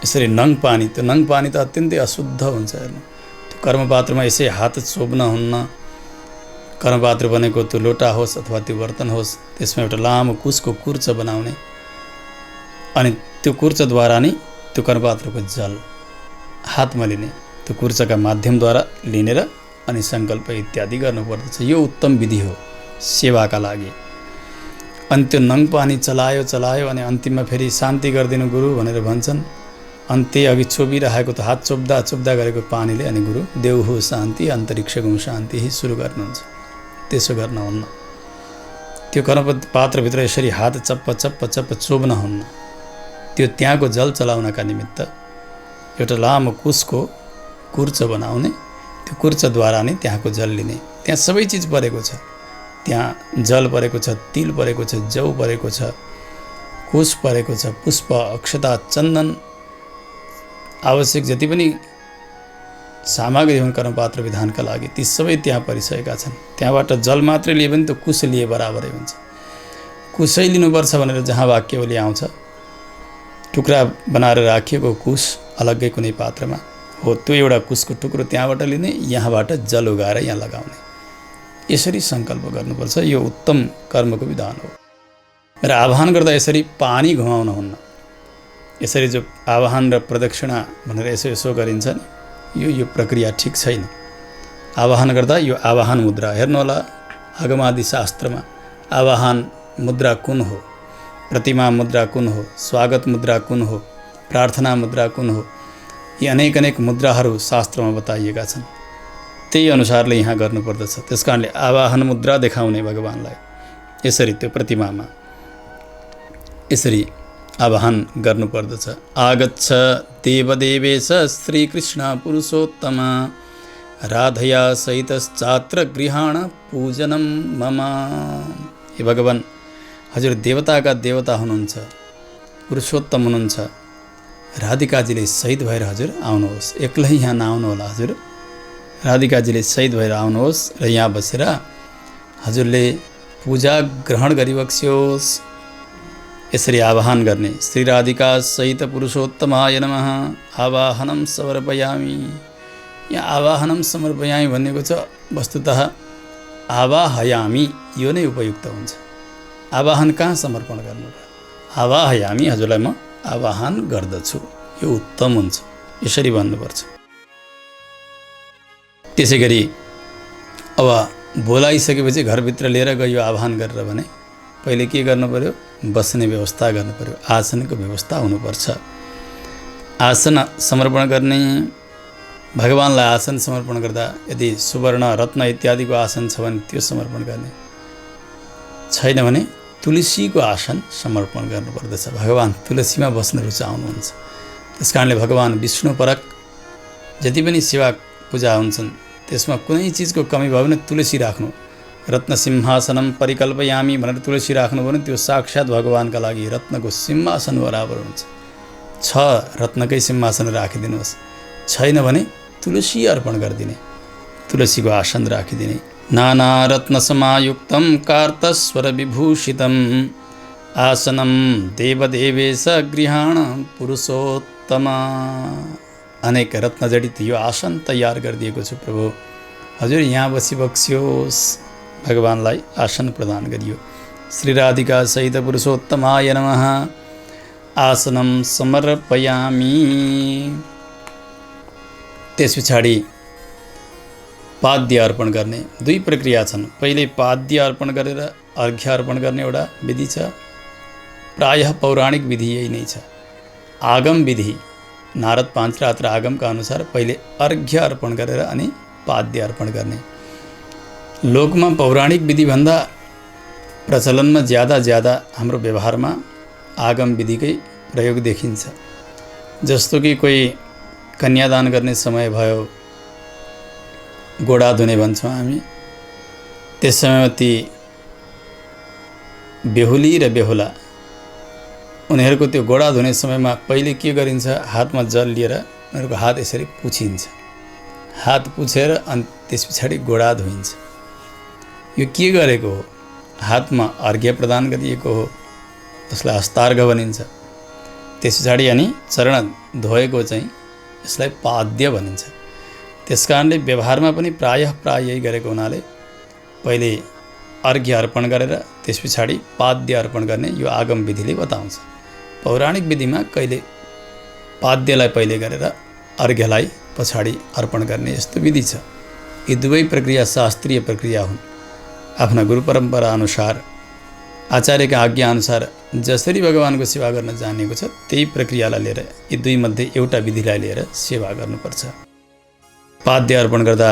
यसरी नङ पानी, त्यो नङ पानी त अत्यन्तै अशुद्ध हुन्छ। हेर्नु, त्यो कर्मपात्रमा यसै हात चोब्न हुन्न। कर्मपात्र बनेको त्यो लोटा होस् अथवा त्यो बर्तन होस्, त्यसमा एउटा लामो कुसको कुर्च बनाउने, अनि त्यो कुर्चद्वारा नै त्यो कर्णपात्रको जल हातमा लिने, त्यो कुर्चका माध्यमद्वारा लिने र अनि सङ्कल्प इत्यादि गर्नुपर्दछ। यो उत्तम विधि हो सेवाका लागि। अनि त्यो नङ पानी चलायो अनि अन्तिममा फेरि शान्ति गरिदिनु गुरु भनेर भन्छन्। अनि त्यही अघि चोबिरहेको त हात चोप्दा गरेको पानीले अनि गुरु देउ हो शान्ति अन्तरिक्षको शान्ति सुरु गर्नुहुन्छ। त्यसो गर्न हुन्न। त्यो कर्णपात्रभित्र यसरी हात चप्प चोब्न हुन्न। त्यो त्यहाँको जल चलाउनका निमित्त एउटा लामो कुशको कुर्च बनाउने, त्यो कुर्चद्वारा नै त्यहाँको जल लिने। त्यहाँ सबै चिज परेको छ। त्यहाँ जल परेको छ, तिल परेको छ, जौ परेको छ, कुश परेको छ, पुष्प, अक्षता, चन्दन, आवश्यक जति पनि सामग्री हुन् कर्णपात्र विधानका लागि ती सबै त्यहाँ परिसकेका छन्। त्यहाँबाट जल मात्रै लिए पनि त्यो कुश लिए बराबरै हुन्छ। कुशै लिनुपर्छ भनेर जहाँ वाक्यावली आउँछ, टुक्रा बनाएर राखिएको कुश अलग्गै कुनै पात्रमा हो, त्यो एउटा कुशको टुक्रो त्यहाँबाट लिने, यहाँबाट जल उगाएर यहाँ लगाउने। यसरी सङ्कल्प गर्नुपर्छ। यो उत्तम कर्मको विधान हो। र आवाहन गर्दा यसरी पानी घुमाउन हुन्न। यसरी जो आवाहन र प्रदक्षिणा भनेर यसो गरिन्छ नि, यो प्रक्रिया ठिक छैन। आवाहन गर्दा यो आवाहन मुद्रा हेर्नुहोला, आगमादि शास्त्रमा आवाहन मुद्रा कुन हो, प्रतिमा मुद्रा कुन हो, स्वागत मुद्रा कुन हो, प्रार्थना मुद्रा कुन हो, यी अनेक मुद्राहरू शास्त्रमा बताइएका छन्। त्यही अनुसारले यहाँ गर्नुपर्दछ। त्यस कारणले आवाहन मुद्रा देखाउने भगवानलाई यसरी त्यो प्रतिमामा यसरी आवाहन गर्नुपर्दछ। आगच्छ देवदेवेश श्रीकृष्ण पुरुषोत्तम राधया सहितश्चात्र गृहाण पूजनम मम। हे भगवान, हजुर देवताका देवता हुनुहुन्छ, पुरुषोत्तम हुनुहुन्छ। राधिकाजीले सहित भएर हजुर आउनुहोस्। एक्लै यहाँ नआउनु होला हजुर। राधिकाजीले सहित भएर आउनुहोस् र यहाँ बसेर हजुरले पूजा ग्रहण गरिबक्स्योस्। यसरी आवाहन गर्ने। श्री राधिका सहित पुरुषोत्तमाय नमः आवाहनम समर्पयामि। यहाँ आवाहनम समर्पयामि भनेको छ वस्तुतः आवाहयामि, यो नै उपयुक्त हुन्छ। आवाहन कहाँ समर्पण गर्नु? आवाहयामि, हजुरलाई म आवाहन गर्दछु, यो उत्तम हुन्छ। यसरी भन्नुपर्छ। त्यसै गरी अब बोलाइसकेपछि घरभित्र लिएर गयो आवाहन गरेर भने पहिले के गर्नु पर्यो? बस्ने व्यवस्था गर्नु पर्यो। आसनको व्यवस्था हुनुपर्छ। आसन समर्पण गर्ने, भगवानलाई आसन समर्पण गर्दा यदि सुवर्ण रत्न इत्यादिको आसन छ भने त्यो समर्पण गर्ने, छैन भने तुलसीको आसन समर्पण गर्नुपर्दछ। भगवान तुलसीमा बस्न रुचाउनुहुन्छ। त्यस कारणले भगवान विष्णुपरक जति पनि सेवा पूजा हुन्छन् त्यसमा कुनै चिजको कमी भयो भने तुलसी राख्नु। रत्न सिंहासनम परिकल्पयामि भनेर तुलसी राख्नु भने त्यो साक्षात् भगवानका लागि रत्नको सिंहासन बराबर हुन्छ। छ रत्नकै सिंहासन राखिदिनुहोस्, छैन भने तुलसी अर्पण गरिदिने, तुलसीको आसन राखिदिने। नाना रत्न समायुक्तम कार्तस्वर विभूषितम आसनम देवदेवेश गृहाण पुरुषोत्तम। अनेक रत्न जडित यो आसन तयार गरिदिएको छु प्रभु, हजुर यहाँ बसी बक्स्योस्। भगवानलाई आसन प्रदान गरियो। श्री राधिका सहित पुरुषोत्तमाय नमः आसनम समर्पयामि। त्यस पछाडि पाद्य अर्पण गर्ने। दुई प्रक्रिया छन्। पहिले पाद्य अर्पण गरेर अर्घ्य अर्पण गर्ने एउटा विधि छ। प्रायः पौराणिक विधि यही नै छ। आगम विधि नारद पाञ्चरात्र आगमका अनुसार पहिले अर्घ्य अर्पण गरेर अनि पाद्य अर्पण गर्ने। लोकमा पौराणिक विधिभन्दा प्रचलनमा ज्यादा हाम्रो व्यवहारमा आगम विधिकै प्रयोग देखिन्छ। जस्तो कि कोही कन्यादान गर्ने समय भयो, गोडा धुने भन्छौँ हामी, त्यस समयमा ती बेहुली र बेहुला उनीहरूको त्यो गोडा धुने समयमा पहिले के गरिन्छ? हातमा जल लिएर उनीहरूको हात यसरी पुछिन्छ। हात पुछेर अनि त्यस पछाडि गोडा धोइन्छ। यो के गरेको हो? हातमा अर्घ्य प्रदान गरिएको हो, यसलाई हस्तार्घ्य भनिन्छ। त्यस पछाडि अनि चरण धोएको चाहिँ यसलाई पाद्य भनिन्छ। त्यस कारणले व्यवहारमा पनि प्रायः यही गरेको हुनाले पहिले अर्घ्य अर्पण गरेर त्यस पछाडि पाद्य अर्पण गर्ने यो आगम विधिले बताउँछ। पौराणिक विधिमा कहिले पाद्यलाई पहिले गरेर अर्घ्यलाई पछाडि अर्पण गर्ने यस्तो विधि छ। यी दुवै प्रक्रिया शास्त्रीय प्रक्रिया हुन्। आफ्ना गुरु परम्परा अनुसार, आचार्यका आज्ञा अनुसार जसरी भगवानको सेवा गर्न जानिएको छ त्यही प्रक्रियालाई लिएर यी दुई मध्ये एउटा विधिलाई लिएर सेवा गर्नुपर्छ। पाद्य अर्पण गर्दा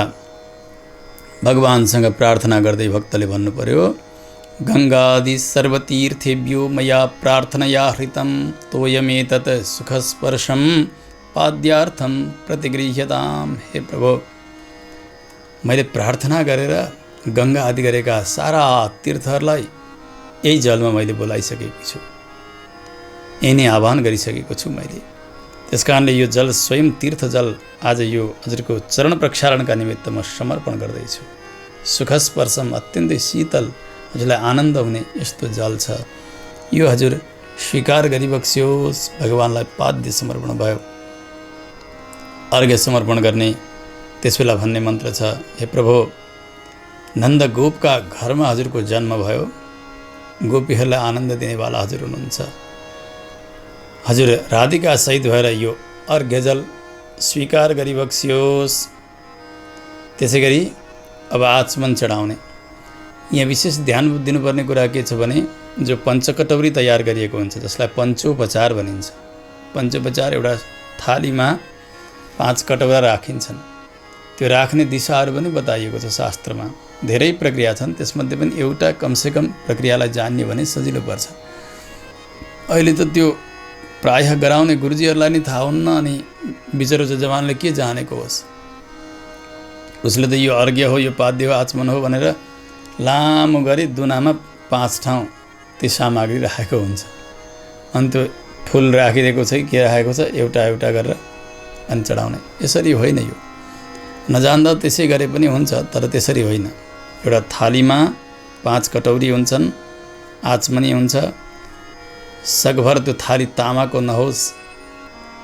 भगवानसँग प्रार्थना गर्दै भक्तले भन्नु पर्यो, गङ्गादि सर्वतीर्थेभ्यो मया प्रार्थनया हृतं तोयमेतत् सुखस्पर्शं पाद्यार्थं प्रतिगृह्यताम्। हे प्रभु, मैले प्रार्थना गरेर गङ्गा आदि गरेका सारा तीर्थहरूलाई यही जलमा मैले बोलाइसकेको छु, यही नै आह्वान गरिसकेको छु मैले। त्यसकारणले यो जल स्वयं तीर्थ जल आज यो हजुरको चरण प्रक्षालनका निमित्त म समर्पण गर्दैछु। सुखस्पर्शम, अत्यन्तै शीतल, हजुरलाई आनन्द हुने यस्तो जल छ। यो हजुर स्वीकार गरिबक्स्योस्। भगवानलाई पाद्य समर्पण भयो। अर्घ्य समर्पण गर्ने त्यसबेला भन्ने मन्त्र छ, हे प्रभु, नन्द गोपका घरमा हजुरको जन्म भयो। गोपीहरूलाई आनन्द दिनेवाला हजुर हुनुहुन्छ। हजुर राधिका सहित भएर यो अर्घ्य जल स्वीकार गरिबक्स्योस्। त्यसै गरी अब आचमन चढाउने। यहाँ विशेष ध्यान दिनुपर्ने कुरा के छ भने, जो पञ्चकटौरी तयार गरिएको हुन्छ जसलाई पञ्चोपचार भनिन्छ। पञ्चोपचार एउटा थालीमा 5 कटौरा राखिन्छन्। त्यो राख्ने दिशाहरू पनि बताइएको छ शास्त्रमा। धेरै प्रक्रिया छन्, त्यसमध्ये पनि एउटा कमसेकम प्रक्रियालाई जान्ने भने सजिलो पर्छ। अहिले त त्यो प्रायः गराउने गुरुजीहरूलाई नि थाहा हुन्न, अनि बिचरो जवानले के जानेको होस्। उसले त यो अर्घ्य हो, यो पाद्य हो, आचमन हो भनेर लामो गरी दुनामा 5 ठाउँ त्यो सामग्री राखेको हुन्छ। अनि त्यो फुल राखिदिएको छ कि के राखेको छ, एउटा एउटा गरेर अनि चढाउने। यसरी होइन, यो नजान्दा त्यसै गरे पनि हुन्छ, तर त्यसरी होइन। एउटा थालीमा 5 कटौरी हुन्छन्, आचमनी हुन्छ। सकभर त्यो थाली तामाको नहोस्,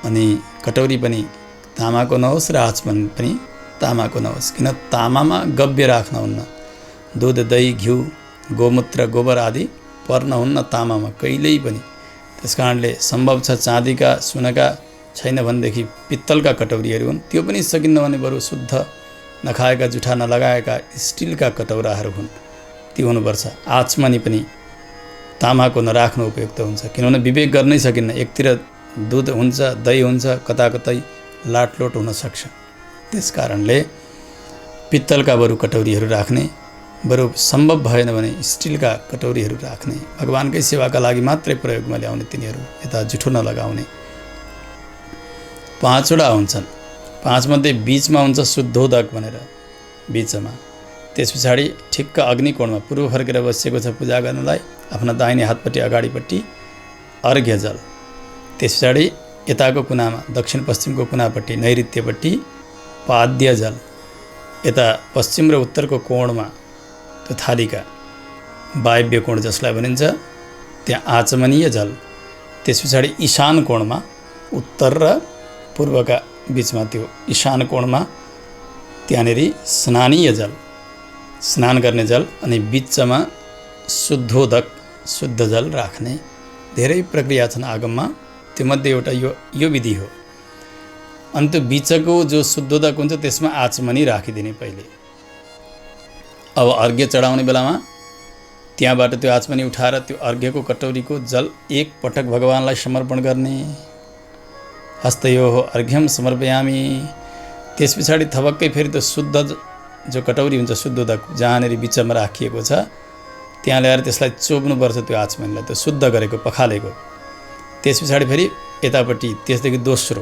अनि कटौरी पनि तामाको नहोस् र आचमन पनि तामाको नहोस्। किन तामामा गव्य राख्न हुन्न। दुध, दही, घिउ, गोमूत्र, गोबर आदि पर्न हुन्न तामामा कहिल्यै पनि। त्यसकारणले सम्भव छ चाँदीका, सुनका छैन भनेदेखि पित्तलका कटौरीहरू हुन्। त्यो पनि सकिन्न भने बरु शुद्ध नखाएका, जुठा नलगाएका स्टिलका कटौराहरू हुन्, त्यो हुनुपर्छ। आचमनी पनि तामाको नराख्नु उपयुक्त हुन्छ, किनभने विवेक गर्नै सकिन्न। एकतिर दुध हुन्छ, दही हुन्छ, कता कतै लाटलोट हुन सक्छ। त्यस कारणले पित्तलका बरु कटौरीहरू राख्ने, बरु सम्भव भएन भने स्टिलका कटौरीहरू राख्ने। भगवानकै सेवाका लागि मात्रै प्रयोगमा ल्याउने तिनीहरू, यता जुठो नलगाउने। 5 वटा हुन्छन्। 5 मध्ये बीचमा हुन्छ शुद्धोदक भनेर, बीचमा। त्यस पछाडि ठिक्क अग्निकोणमा पूर्व फर्केर बसेको छ पूजा गर्नलाई, आफ्ना दाहिने हातपट्टि अगाडिपट्टि अर्घ्य जल। त्यस पछाडि यताको कुनामा, दक्षिण पश्चिमको कुनापट्टि नैऋत्यपट्टि पाद्य जल। यता पश्चिम र उत्तरको कोणमा त्यो थालीका वायव्य कोण जसलाई भनिन्छ त्यहाँ आचमनीय जल। त्यस पछाडि ईशान कोणमा, उत्तर र पूर्वका बिचमा त्यो ईशान कोणमा त्यहाँनिर स्नानीय जल, स्नान गर्ने जल। अनि बिचमा शुद्धोदक, शुद्ध जल राख्ने। धेरै प्रक्रिया छन् आगममा, त्योमध्ये एउटा यो विधि हो। अनि त्यो बिचको जो शुद्धोदक हुन्छ त्यसमा आचमनी राखिदिने पहिले। अब अर्घ्य चढाउने बेलामा त्यहाँबाट त्यो आचमनी उठाएर त्यो अर्घ्यको कटौरीको जल एक पटक भगवानलाई समर्पण गर्ने। हस्तयोः अर्घ्यम समर्पयामि। त्यस पछाडि थपक्कै फेरि त्यो शुद्ध जो कटौरी हुन्छ, शुद्धोदक जहाँनिर बिचमा राखिएको छ त्यहाँ ल्याएर त्यसलाई चोप्नुपर्छ, त्यो आचमनीलाई, त्यो शुद्ध गरेको, पखालेको। त्यस पछाडि फेरि यतापट्टि त्यसदेखि दोस्रो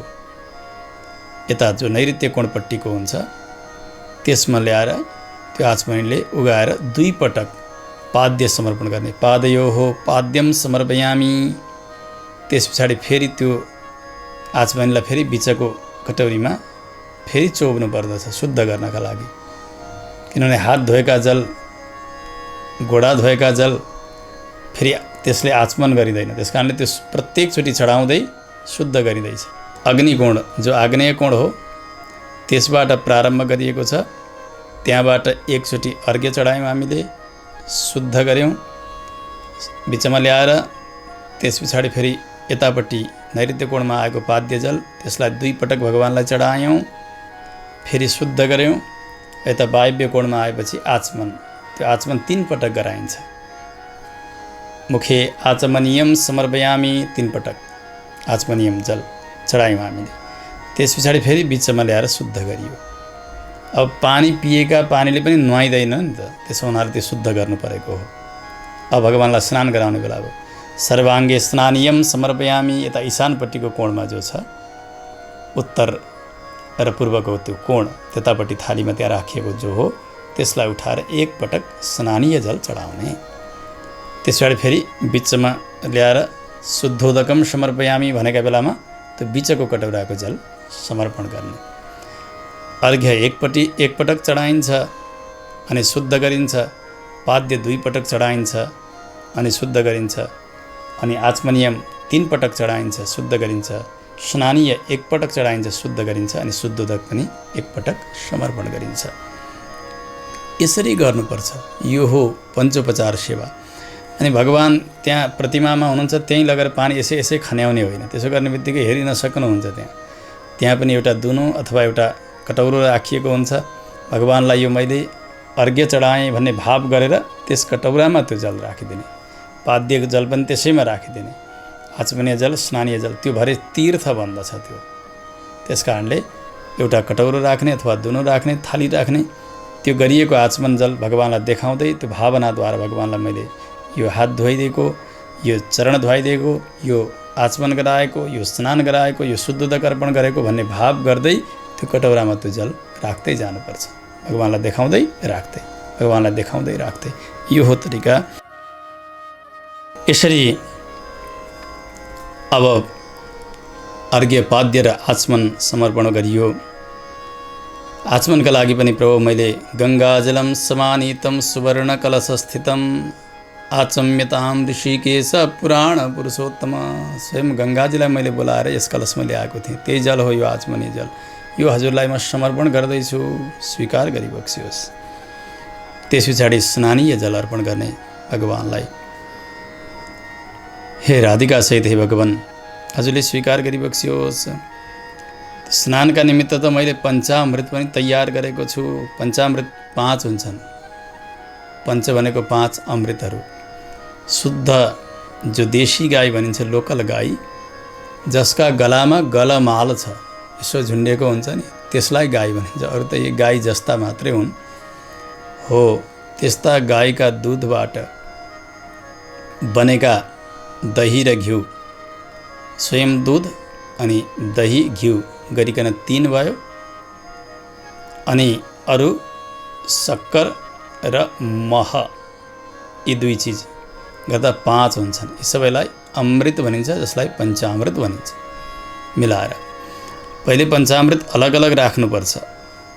यता जो नैऋत्य कोणपट्टिको हुन्छ त्यसमा ल्याएर त्यो आचमनीले उगाएर 2 पटक पाद्य समर्पण गर्ने। पादयोः पाद्यम समर्पयामि। त्यस पछाडि फेरि त्यो आचमनीलाई फेरि बिचको कटौरीमा फेरि चोप्नु पर्दछ शुद्ध गर्नका लागि। किनभने हात धोएका जल, गोडा धोएका जल फेरि त्यसले आचमन गरिँदैन। त्यसकारणले त्यो प्रत्येकचोटि चढाउँदै शुद्ध गरिँदैछ। अग्निकोण जो आग्नेय कोण हो त्यसबाट प्रारम्भ गरिएको छ, त्यहाँबाट एकचोटि अर्घ्य चढायौँ, हामीले शुद्ध गऱ्यौँ, बिचमा ल्याएर त्यस पछाडि फेरि यतापट्टि नैऋत्य कोणमा आएको पाद्य जल त्यसलाई 2 पटक भगवानलाई चढायौँ, फेरि शुद्ध गऱ्यौँ। यता वायव्य कोणमा आएपछि आचमन, त्यो आचमन 3 पटक गराइन्छ। मुखे आचमनीयम समर्पयामी 3 पटक आचमनीयम जल चढायौँ हामीले। त्यस पछाडि फेरि बिचमा ल्याएर शुद्ध गरियो। अब पानी पिएका पानीले पनि नुहाइँदैन नि त, त्यसो हुनाले त्यो शुद्ध गर्नु परेको हो। अब भगवानलाई स्नान गराउने बेला अब सर्वाङ्गे स्नानियम समर्पयामी, यता इशानपट्टिको कोणमा जो छ उत्तर र पूर्वको त्यो कोण, त्यतापट्टि थालीमा त्यहाँ राखिएको जो हो त्यसलाई उठाएर 1 पटक स्नानीय जल चढाउने। त्यस पछाडि फेरि बिचमा ल्याएर शुद्धोदकम समर्पयामी भनेका बेलामा त्यो बिचको कटौराको जल समर्पण गर्ने। अर्घ्य 1 पटक चढाइन्छ अनि शुद्ध गरिन्छ। पाद्य 2 पटक चढाइन्छ अनि शुद्ध गरिन्छ। अनि आचमनीयम 3 पटक चढाइन्छ, शुद्ध गरिन्छ। स्नानीय 1 पटक चढाइन्छ, शुद्ध गरिन्छ। अनि शुद्धोदक पनि 1 पटक समर्पण गरिन्छ। यसरी गर्नुपर्छ। यो हो पञ्चोपचार सेवा। अनि भगवान त्यहाँ प्रतिमामा हुनुहुन्छ, त्यहीँ लगेर पानी यसै खन्याउने होइन। त्यसो गर्ने बित्तिकै हेरि नसक्नुहुन्छ। त्यहाँ पनि एउटा दुनो अथवा एउटा कटौरो राखिएको हुन्छ। भगवानलाई यो मैले अर्घ्य चढाएँ भन्ने भाव गरेर त्यस कटौरामा त्यो जल राखिदिने। पाद्यको जल पनि त्यसैमा राखिदिने। आचमनीय जल, स्नानीय जल त्यो भरे तीर्थ बन्दछ त्यो। त्यस कारणले एउटा कटौरो राख्ने अथवा दुनो राख्ने, थाली राख्ने। त्यो गरिएको आचमन जल भगवानलाई देखाउँदै त्यो भावनाद्वारा भगवानलाई मैले यो हात धुवाइदिएको, यो चरण धुवाइदिएको, यो आचमन गराएको, यो स्नान गराएको, यो शुद्धोदक अर्पण गरेको भन्ने भाव गर्दै त्यो कटौरामा त्यो जल राख्दै जानुपर्छ। भगवानलाई देखाउँदै राख्दै, भगवानलाई देखाउँदै राख्दै। यो हो तरिका। यसरी अब अर्घ्य, पाद्य र आचमन समर्पण गरियो। आचमनका लागि पनि प्रभु मैले गङ्गाजलम समानीतम सुवर्ण कलशस्थितम आचम्यताम ऋषिकेश पुराण पुरुषोत्तम, स्वयं गङ्गाजीलाई मैले बोलाएर यस कलशमा ल्याएको थिएँ। त्यही जल हो यो आचमनीय जल। यो हजुरलाई म समर्पण गर्दैछु, स्वीकार गरिबक्सियोस्। त्यस पछाडि स्नानीय जल अर्पण गर्ने भगवानलाई। हे राधिका सहित हे भगवान, हजुरले स्वीकार गरिबक्सियोस्। स्नानका निमित्त त मैले पञ्चामृत पनि तयार गरेको छु। पञ्चामृत 5 हुन्छन्। पञ्च भनेको 5 अमृतहरू। शुद्ध जो देशी गाई भनिन्छ, लोकल गाई, जसका गलामा गलमाल छ, यसो झुन्डेको हुन्छ नि, त्यसलाई गाई भनिन्छ। अरू त यी गाई जस्ता मात्रै हुन्। हो त्यस्ता गाईका दुधबाट बनेका दही र घिउ, स्वयं दुध अनि दही घिउ गरिकन 3 भयो। अनि अरू शक्कर र मह, यी 2 चिज गर्दा 5 हुन्छन्। यी सबैलाई अमृत भनिन्छ, जसलाई पञ्चामृत भनिन्छ। मिलाएर पहिले पञ्चामृत अलग अलग राख्नुपर्छ।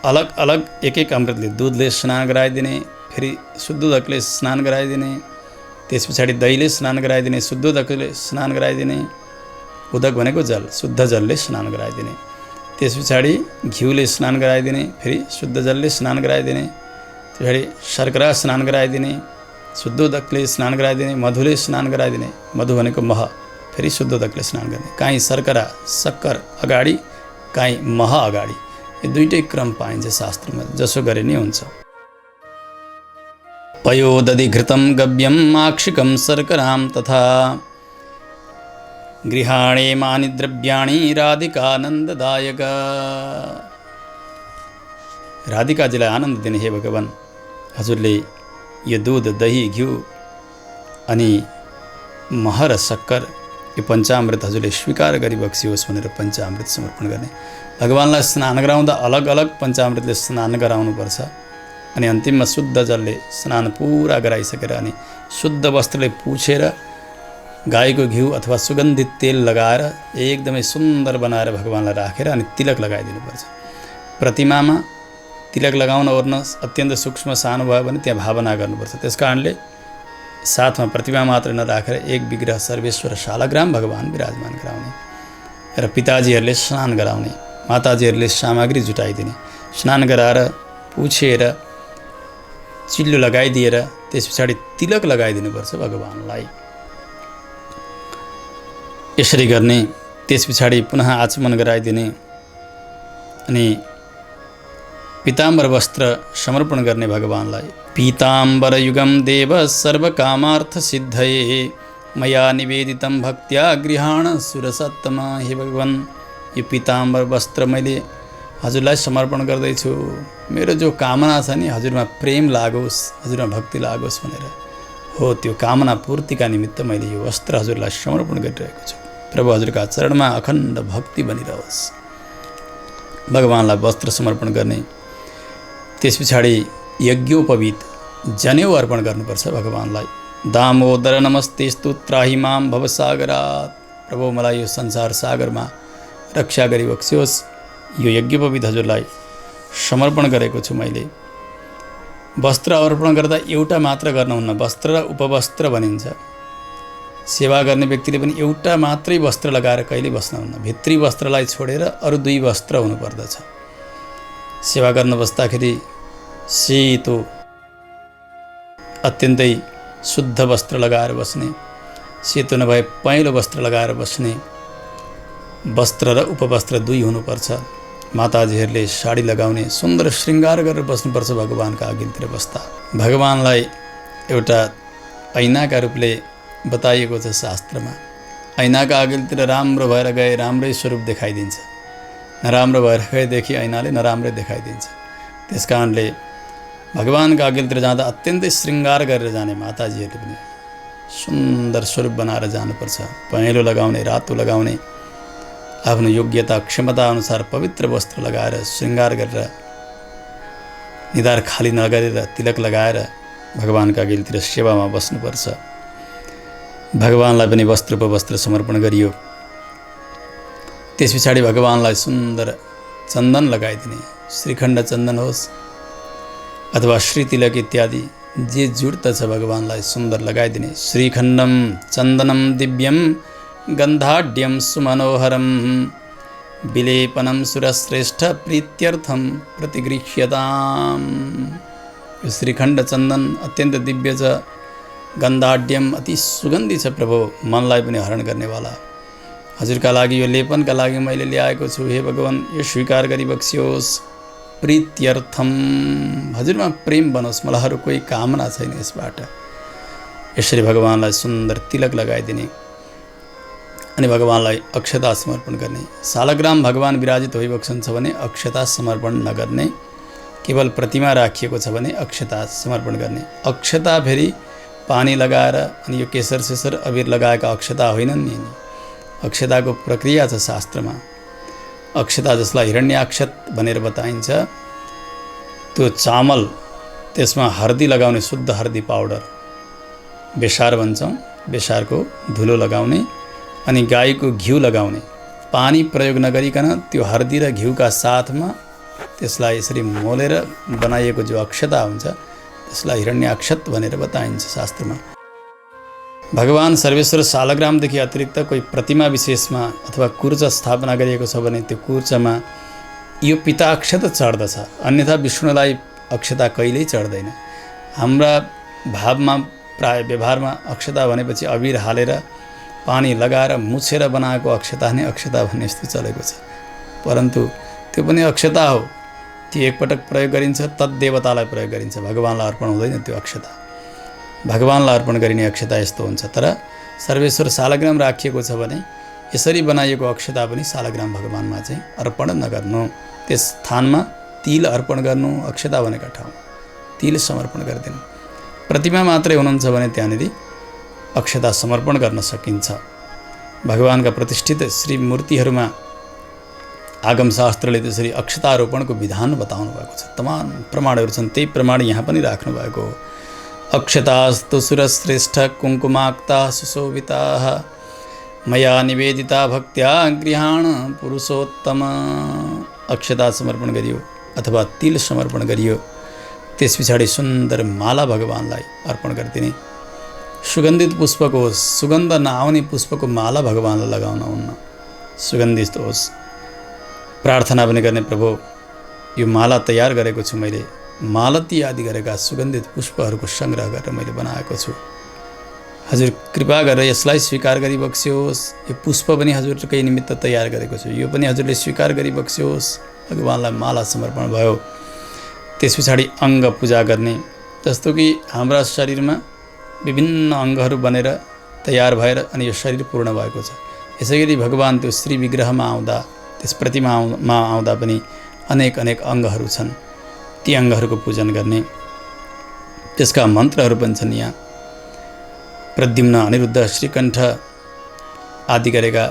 अलग अलग एक अमृतले दुधले स्नान गराइदिने, फेरि शुद्धोदकले स्नान गराइदिने, त्यस पछाडि दहीले स्नान गराइदिने, शुद्धोदकले स्नान गराइदिने। उदक भनेको जल, शुद्ध जलले स्नान गराइदिने। त्यस पछाडि घिउले स्नान गराइदिने, फेरि शुद्ध जलले स्नान गराइदिने। त्यसरी शर्करा स्नान गराइदिने, शुद्धोदकले स्नान गराइदिने, मधुले स्नान गराइदिने। मधु भनेको मह, फेरि शुद्धोदकले स्नान गर्ने। काहीँ शर्करा शक्कर अगाडि, काहीँ मह अगाडि। यो 2टै क्रम पाइन्छ शास्त्रमा, जसो गरे नै हुन्छ। पयोदधि घृतं गव्यं माक्षिकं शर्करां तथा गृहाणे मानि द्रव्याणि राधिकानन्ददायक। राधिकाजीलाई आनन्द दिने हे भगवान, हजुरले यो दुध, दही, घिउ अनि मह र शक्कर, यो पञ्चामृत हजुरले स्वीकार गरिबक्सियोस् भनेर पञ्चामृत समर्पण गर्ने। भगवानलाई स्नान गराउँदा अलग अलग पञ्चामृतले स्नान गराउनुपर्छ। अनि अन्तिममा शुद्ध जलले स्नान पुरा गराइसकेर अनि शुद्ध वस्त्रले पुछेर गाईको घिउ अथवा सुगन्धित तेल लगाएर एकदमै सुन्दर बनाएर भगवानलाई राखेर अनि तिलक लगाइदिनुपर्छ। प्रतिमामा तिलक लगाउन ओर्न अत्यन्त सूक्ष्म सानो भयो भने त्यहाँ भावना गर्नुपर्छ। त्यस कारणले साथमा प्रतिमा मात्र नराखेर 1 विग्रह सर्वेश्वर शालग्राम भगवान विराजमान गराउने र पिताजीहरूले स्नान गराउने, माताजीहरूले सामग्री जुटाइदिने। स्नान गराएर पुछेर चिल्लो लगाइदिएर त्यस पछाडि तिलक लगाइदिनुपर्छ भगवानलाई। यसरी गर्ने। त्यस पछाडि पुनः आचमन गराइदिने अनि पीताम्बर वस्त्र समर्पण गर्ने भगवानलाई। पीताम्बर युगम देव सर्वकामार्थ सिद्धये मया निवेदितं भक्त्या गृहाण सुरसत्तम। हे भगवान, यो पीताम्बर वस्त्र मैले हजुरलाई समर्पण गर्दैछु। मेरो जो कामना छ नि हजुरमा प्रेम लागोस्, हजुरमा भक्ति लागोस् भनेर हो, त्यो कामना पूर्तिका निमित्त मैले यो वस्त्र हजुरलाई समर्पण गरिरहेको छु। प्रभु हजुरका चरणमा अखण्ड भक्ति बनिरहोस्। भगवानलाई वस्त्र समर्पण गर्ने। त्यस पछाडि यज्ञोपवीत जनेऊ अर्पण गर्नुपर्छ भगवानलाई। दामोदर नमस्तेस्तु त्राहि मां भवसागरात्। प्रभु मलाई यो संसार सागरमा रक्षा गरिबक्स्योस्। यो यज्ञोपवीत हजुरलाई समर्पण गरेको छु मैले। वस्त्र अर्पण गर्दा एउटा मात्र गर्नुहुन्न, वस्त्र र उपवस्त्र भनिन्छ। सेवा गर्ने व्यक्तिले पनि एउटा मात्रै वस्त्र लगाएर कहिले बस्नुहुन्न, भित्री वस्त्रलाई छोडेर अरू 2 वस्त्र हुनुपर्दछ। सेवा गर्न बस्दाखेरि सेतो अत्यन्तै शुद्ध वस्त्र लगाएर बस्ने, सेतो नभए पहेँलो वस्त्र लगाएर बस्ने। वस्त्र र उपवस्त्र 2 हुनुपर्छ। माताजीहरूले साडी लगाउने, सुन्दर श्रृङ्गार गरेर बस्नुपर्छ भगवानका अघिल्तिर बस्दा। भगवानलाई एउटा ऐनाका रूपले बताइएको छ शास्त्रमा। ऐनाका अघिल्तिर राम्रो भएर गए राम्रै स्वरूप देखाइदिन्छ, नराम्रो भएर गएदेखि ऐनाले नराम्रै देखाइदिन्छ। त्यस कारणले भगवानका अघिल्तिर जाँदा अत्यन्तै श्रृङ्गार गरेर जाने। माताजीहरूले पनि सुन्दर स्वरूप बनाएर जानुपर्छ। पहेँलो लगाउने, रातो लगाउने, आफ्नो योग्यता क्षमता अनुसार पवित्र वस्त्र लगाएर श्रृङ्गार गरेर, निधार खाली नगरेर तिलक लगाएर भगवानका अघिल्तिर सेवामा बस्नुपर्छ। भगवानलाई पनि वस्त्र उपवस्त्र समर्पण गरियो। त्यस पछाडि भगवानलाई सुन्दर चन्दन लगाइदिने। श्रीखण्ड चन्दन होस् अथवा श्रीतिलक इत्यादि जे जुड्दछ भगवानलाई सुन्दर लगाइदिने। श्रीखण्डम चन्दनम दिव्यम गन्धाढ्यम सुमनोहरम विलेपनम सुरश्रेष्ठ प्रीत्यर्थम प्रतिगृह्यताम। श्रीखण्ड चन्दन अत्यन्त दिव्य छ, गन्धाढ्यम अति सुगन्धी छ प्रभु, मनलाई पनि हरण गर्नेवाला। हजुरका लागि यो लेपनका लागि मैले ल्याएको छु। हे भगवान, यो स्वीकार गरिबक्स्योस्। प्रीत्यर्थम, हजुरमा प्रेम बनोस्, मलाई अरू कोही कामना छैन यसबाट। यसरी भगवानलाई सुन्दर तिलक लगाइदिने अनि भगवानलाई अक्षता समर्पण गर्ने। सालग्राम भगवान विराजित भइबक्सन्छ भने अक्षता समर्पण नगर्ने, केवल प्रतिमा राखिएको छ भने अक्षता समर्पण गर्ने। अक्षता फेरि पानी लगाएर अनि यो केसर सेसर अबिर लगाएका अक्षता होइनन् नि। अक्षताको प्रक्रिया छ शास्त्रमा। अक्षता जसलाई हिरण्याक्षत भनेर बताइन्छ, त्यो चामल, त्यसमा हर्दी लगाउने, शुद्ध हर्दी पाउडर, बेसार भन्छौँ, बेसारको धुलो लगाउने अनि गाईको घिउ लगाउने। पानी प्रयोग नगरिकन त्यो हर्दी र घिउका साथमा त्यसलाई यसरी मोलेर बनाइएको जो अक्षता हुन्छ त्यसलाई हिरण्याक्षत भनेर बताइन्छ शास्त्रमा। भगवान सर्वेश्वर सालग्रामदेखि अतिरिक्त कोही प्रतिमा विशेषमा अथवा कुर्च स्थापना गरिएको छ भने त्यो कुर्चमा यो पिताक्षत चढ्दछ, अन्यथा विष्णुलाई अक्षता कहिल्यै चढ्दैन। हाम्रा भावमा प्राय व्यवहारमा अक्षता भनेपछि अबिर हालेर पानी लगाएर मुछेर बनाएको अक्षता नै अक्षता भन्ने जस्तो चलेको छ, परन्तु त्यो पनि अक्षता हो। त्यो एकपटक प्रयोग गरिन्छ, तद्देवतालाई प्रयोग गरिन्छ, भगवानलाई अर्पण हुँदैन त्यो अक्षता। भगवानलाई अर्पण गरिने अक्षता यस्तो हुन्छ। तर सर्वेश्वर सालग्राम राखिएको छ भने यसरी बनाइएको अक्षता पनि सालग्राम भगवानमा चाहिँ अर्पण नगर्नु। त्यस स्थानमा तिल अर्पण गर्नु, अक्षता भनेका ठाउँ तिल समर्पण गरिदिनु। प्रतिमा मात्रै हुनुहुन्छ भने त्यहाँनिर अक्षता समर्पण गर्न सकिन्छ। भगवानका प्रतिष्ठित श्री मूर्तिहरूमा आगमशास्त्रले त्यसरी अक्षतारोपणको विधान बताउनु भएको छ। तमाम प्रमाणहरू छन्, त्यही प्रमाण यहाँ पनि राख्नु भएको हो। अक्षतास्तु सुरश्रेष्ठ कुङ्कुमाक्ता सुशोभिताः मया निवेदिता भक्त्या गृहाण पुरुषोत्तम। अक्षता समर्पण गरियो अथवा तिल समर्पण गरियो। त्यस पछाडि सुन्दर माला भगवानलाई अर्पण गरिदिने। सुगन्धित पुष्पको होस्, सुगन्ध नआउने पुष्पको माला भगवानलाई लगाउन हुन्न, सुगन्धित होस्। प्रार्थना पनि गर्ने, प्रभु यो माला तयार गरेको छु मैले, मालती आदि गरेका सुगन्धित पुष्पहरूको सङ्ग्रह गरेर मैले बनाएको छु। हजुर कृपा गरेर यसलाई स्वीकार गरिबक्स्योस्। यो पुष्प पनि हजुरकै निमित्त तयार गरेको छु, यो पनि हजुरले स्वीकार गरिबक्स्योस्। भगवानलाई माला समर्पण भयो। त्यस पछाडि अङ्ग पूजा गर्ने, जस्तो कि हाम्रा शरीरमा विभिन्न अङ्गहरू बनेर तयार भएर अनि यो शरीर पूर्ण भएको छ। यसै गरी भगवान त्यो श्री विग्रहमा आउँदा, त्यस प्रतिमामा आउँदा पनि अनेक अनेक अङ्गहरू छन्, ती अङ्गहरूको पूजन गर्ने। त्यसका मन्त्रहरू पनि छन् यहाँ। प्रद्युम्न, अनिरुद्ध, श्रीकण्ठ आदि गरेका,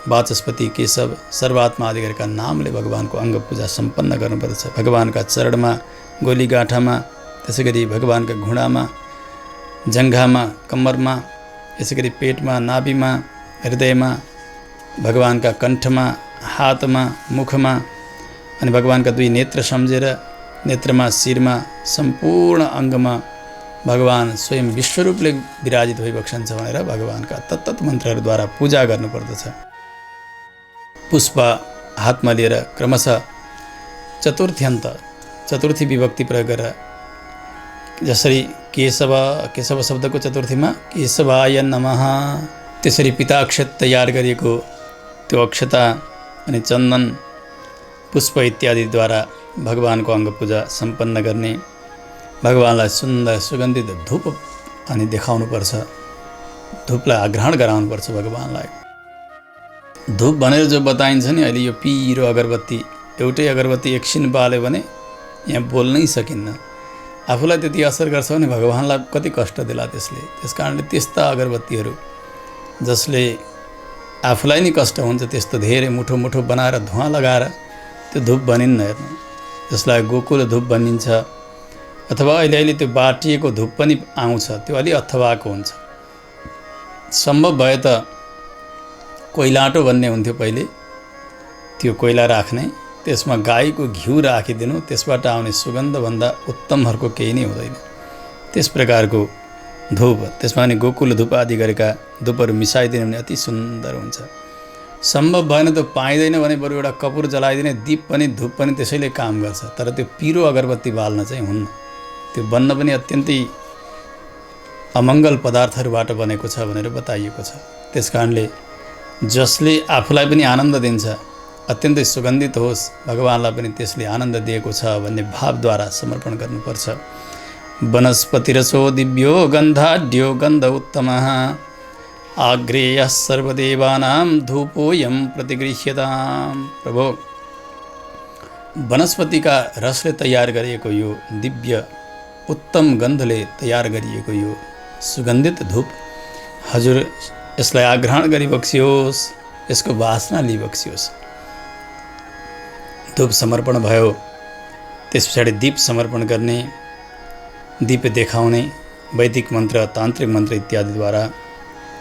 वाचस्पति, केशव, सर्वात्मा आदि गरेका नामले भगवानको अङ्ग पूजा सम्पन्न गर्नुपर्छ। भगवानका चरणमा, गोलीगाँठामा, त्यसै गरी भगवानका घुँडामा, जङ्घामा, कम्मरमा, यसै गरी पेटमा, नाभिमा, हृदयमा, भगवानका कण्ठमा, हातमा, मुखमा, अनि भगवानका दुई नेत्र सम्झेर नेत्रमा, शिरमा, सम्पूर्ण अङ्गमा भगवान स्वयं विश्वरूपले विराजित भइबक्सन्छ भनेर भगवानका तत्तत् मन्त्रहरूद्वारा पूजा गर्नुपर्दछ। पुष्प हातमा लिएर क्रमशः चतुर्थी विभक्ति प्रयोग गरेर, जसरी केशव शब्दको चतुर्थीमा केशवाय नमः, त्यसरी पिताक्षत तयार गरिएको त्यो अक्षता अनि चन्दन, पुष्प इत्यादिद्वारा भगवानको अङ्ग पूजा सम्पन्न गर्ने। भगवानलाई सुन्दर सुगन्धित धूप अनि देखाउनुपर्छ, धूपलाई आग्रहण गराउनुपर्छ भगवानलाई। धूप भनेर जो बताइन्छ नि अहिले, यो पिरो अगरबत्ती, एउटै अगरबत्ती एकछिन बाल्यो भने यहाँ बोल्नै सकिन्न। आफूलाई त्यति असर गर्छ भने भगवानलाई कति कष्ट देला त्यसले। त्यस कारणले त्यस्ता अगरबत्तीहरू जसले आफूलाई नै कष्ट हुन्छ, त्यस्तो धेरै मुठो मुठो बनाएर धुवाँ लगाएर त्यो धूप बनिन्न। हेर्नु, जसलाई गोकुल धूप भनिन्छ, अथवा अहिले त्यो बाटिएको धूप पनि आउँछ, त्यो अलि अथवाको हुन्छ। सम्भव भए त कोइलाटो भन्ने हुन्थ्यो पहिले, त्यो कोइला राख्ने, त्यसमा गाईको घिउ राखिदिनु, त्यसबाट आउने सुगन्धभन्दा उत्तमहरूको केही नै हुँदैन। त्यस प्रकारको धूप, त्यसमा पनि गोकुल धूप आदि गरेका धूपहरू मिसाइदिनु भने अति सुन्दर हुन्छ। सम्भव भएन त पाइँदैन भने बरु एउटा कपुर जलाइदिने, दीप पनि धूप पनि त्यसैले काम गर्छ। तर त्यो पिरो अगरबत्ती बाल्न चाहिँ हुन्न, त्यो बन्न पनि अत्यन्तै अमङ्गल पदार्थहरूबाट बनेको छ भनेर बताइएको छ। त्यस कारणले जसले आफूलाई पनि आनन्द दिन्छ, अत्यन्तै सुगन्धित होस्, भगवानलाई पनि त्यसले आनन्द दिएको छ भन्ने भावद्वारा समर्पण गर्नुपर्छ। वनस्पतिरसो दिव्यो गन्धाढ्यो गन्ध उत्तमः, आग्रेयः सर्वदेवानां धूपोऽयं प्रतिगृह्यताम्। प्रभो, वनस्पतिका रसले तयार गरिएको यो दिव्य उत्तम गन्धले तयार गरिएको यो सुगन्धित धूप हजुर यसलाई आग्रहण गरिबक्सियोस्, यसको वासना लिइबक्सियोस्। धूप समर्पण भयो। त्यस पछाडि दीप समर्पण गर्ने, दीप देखाउने, वैदिक मन्त्र, तान्त्रिक मन्त्र इत्यादिद्वारा।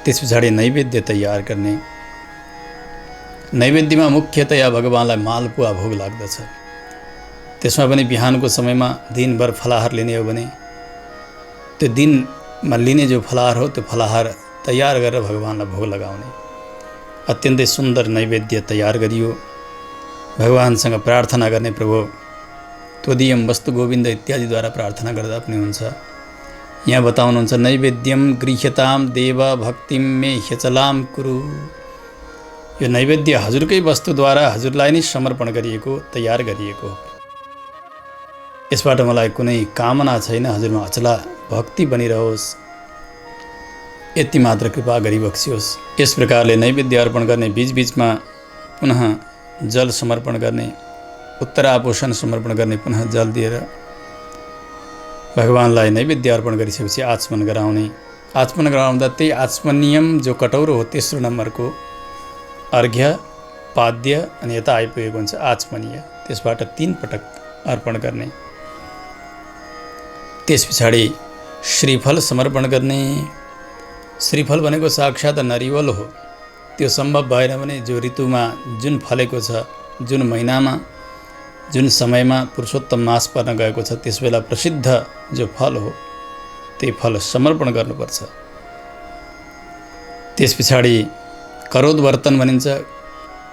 त्यस पछाडि नैवेद्य तयार गर्ने। नैवेद्यमा मुख्यतया भगवानलाई मालपुवा भोग लाग्दछ। त्यसमा पनि बिहानको समयमा दिनभर फलाहार लिने हो भने त्यो दिनमा लिने जो फलाहार हो त्यो फलाहार तयार गरेर भगवानलाई भोग लगाउने। अत्यन्तै सुन्दर नैवेद्य तयार गरियो। भगवानसँग प्रार्थना गर्ने, प्रभु त्वदीयम वस्तु गोविन्द इत्यादिद्वारा प्रार्थना गर्दा पनि हुन्छ। यहाँ बताउनुहुन्छ नैवेद्यम गृह्यताम देव भक्तिम मे ह्यचलाम कुरु। यो नैवेद्य हजुरकै वस्तुद्वारा हजुरलाई नै समर्पण गरिएको, तयार गरिएको हो। यसबाट मलाई कुनै कामना छैन, हजुरमा अचला भक्ति बनिरहोस्, यति मात्र कृपा गरिबक्सियोस्। यस प्रकारले नैवेद्य अर्पण गर्ने, बीचबीचमा पुनः जल समर्पण गर्ने, उत्तरापोषण समर्पण गर्ने, पुनः जल दिएर भगवानलाई नैवेद्य अर्पण गरिसकेपछि आचमन गराउने। आचमन गराउँदा त्यही आचमनियम जो कटौरो हो तेस्रो नम्बरको अर्घ्य, पाद्य अनि यता आइपुगेको हुन्छ आचमनीय, त्यसबाट 3 पटक अर्पण गर्ने। त्यस पछाडि श्रीफल समर्पण गर्ने। श्रीफल भनेको साक्षात् नरिवल हो। त्यो सम्भव भएन भने जो ऋतुमा जुन फलेको छ, जुन महिनामा, जुन समयमा पुरुषोत्तम मास पर्न गएको छ, त्यसबेला प्रसिद्ध जो फल हो त्यही फल समर्पण गर्नुपर्छ। त्यस पछाडि करोद्वर्तन भनिन्छ।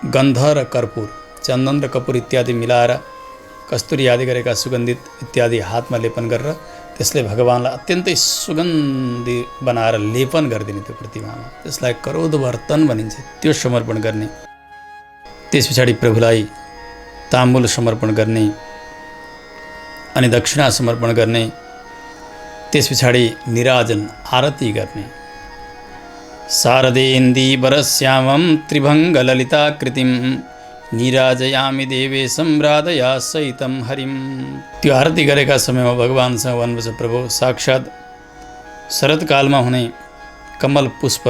गन्ध र कर्पूर, चन्दन र कपुर इत्यादि मिलाएर, कस्तुरी आदि गरेका सुगन्धित इत्यादि हातमा लेपन गरेर त्यसले भगवानलाई अत्यन्तै सुगन्धी बनाएर लेपन गरिदिने त्यो प्रतिमामा, त्यसलाई करोदवर्तन भनिन्छ, त्यो समर्पण गर्ने। त्यस पछाडि प्रभुलाई ताम्बूल समर्पण गर्ने अनि दक्षिणा समर्पण गर्ने। त्यस पछाडि निराजन आरती गर्ने। शारदेन्दीवरश्यामं त्रिभङ्गललिताकृतिं निराजयामि देवेशं राधया सहितं हरिं। त्यो आरती गरेका समयमा भगवानसँग भन्नुपर्छ, प्रभु साक्षात् शरदकालमा हुने कमल पुष्प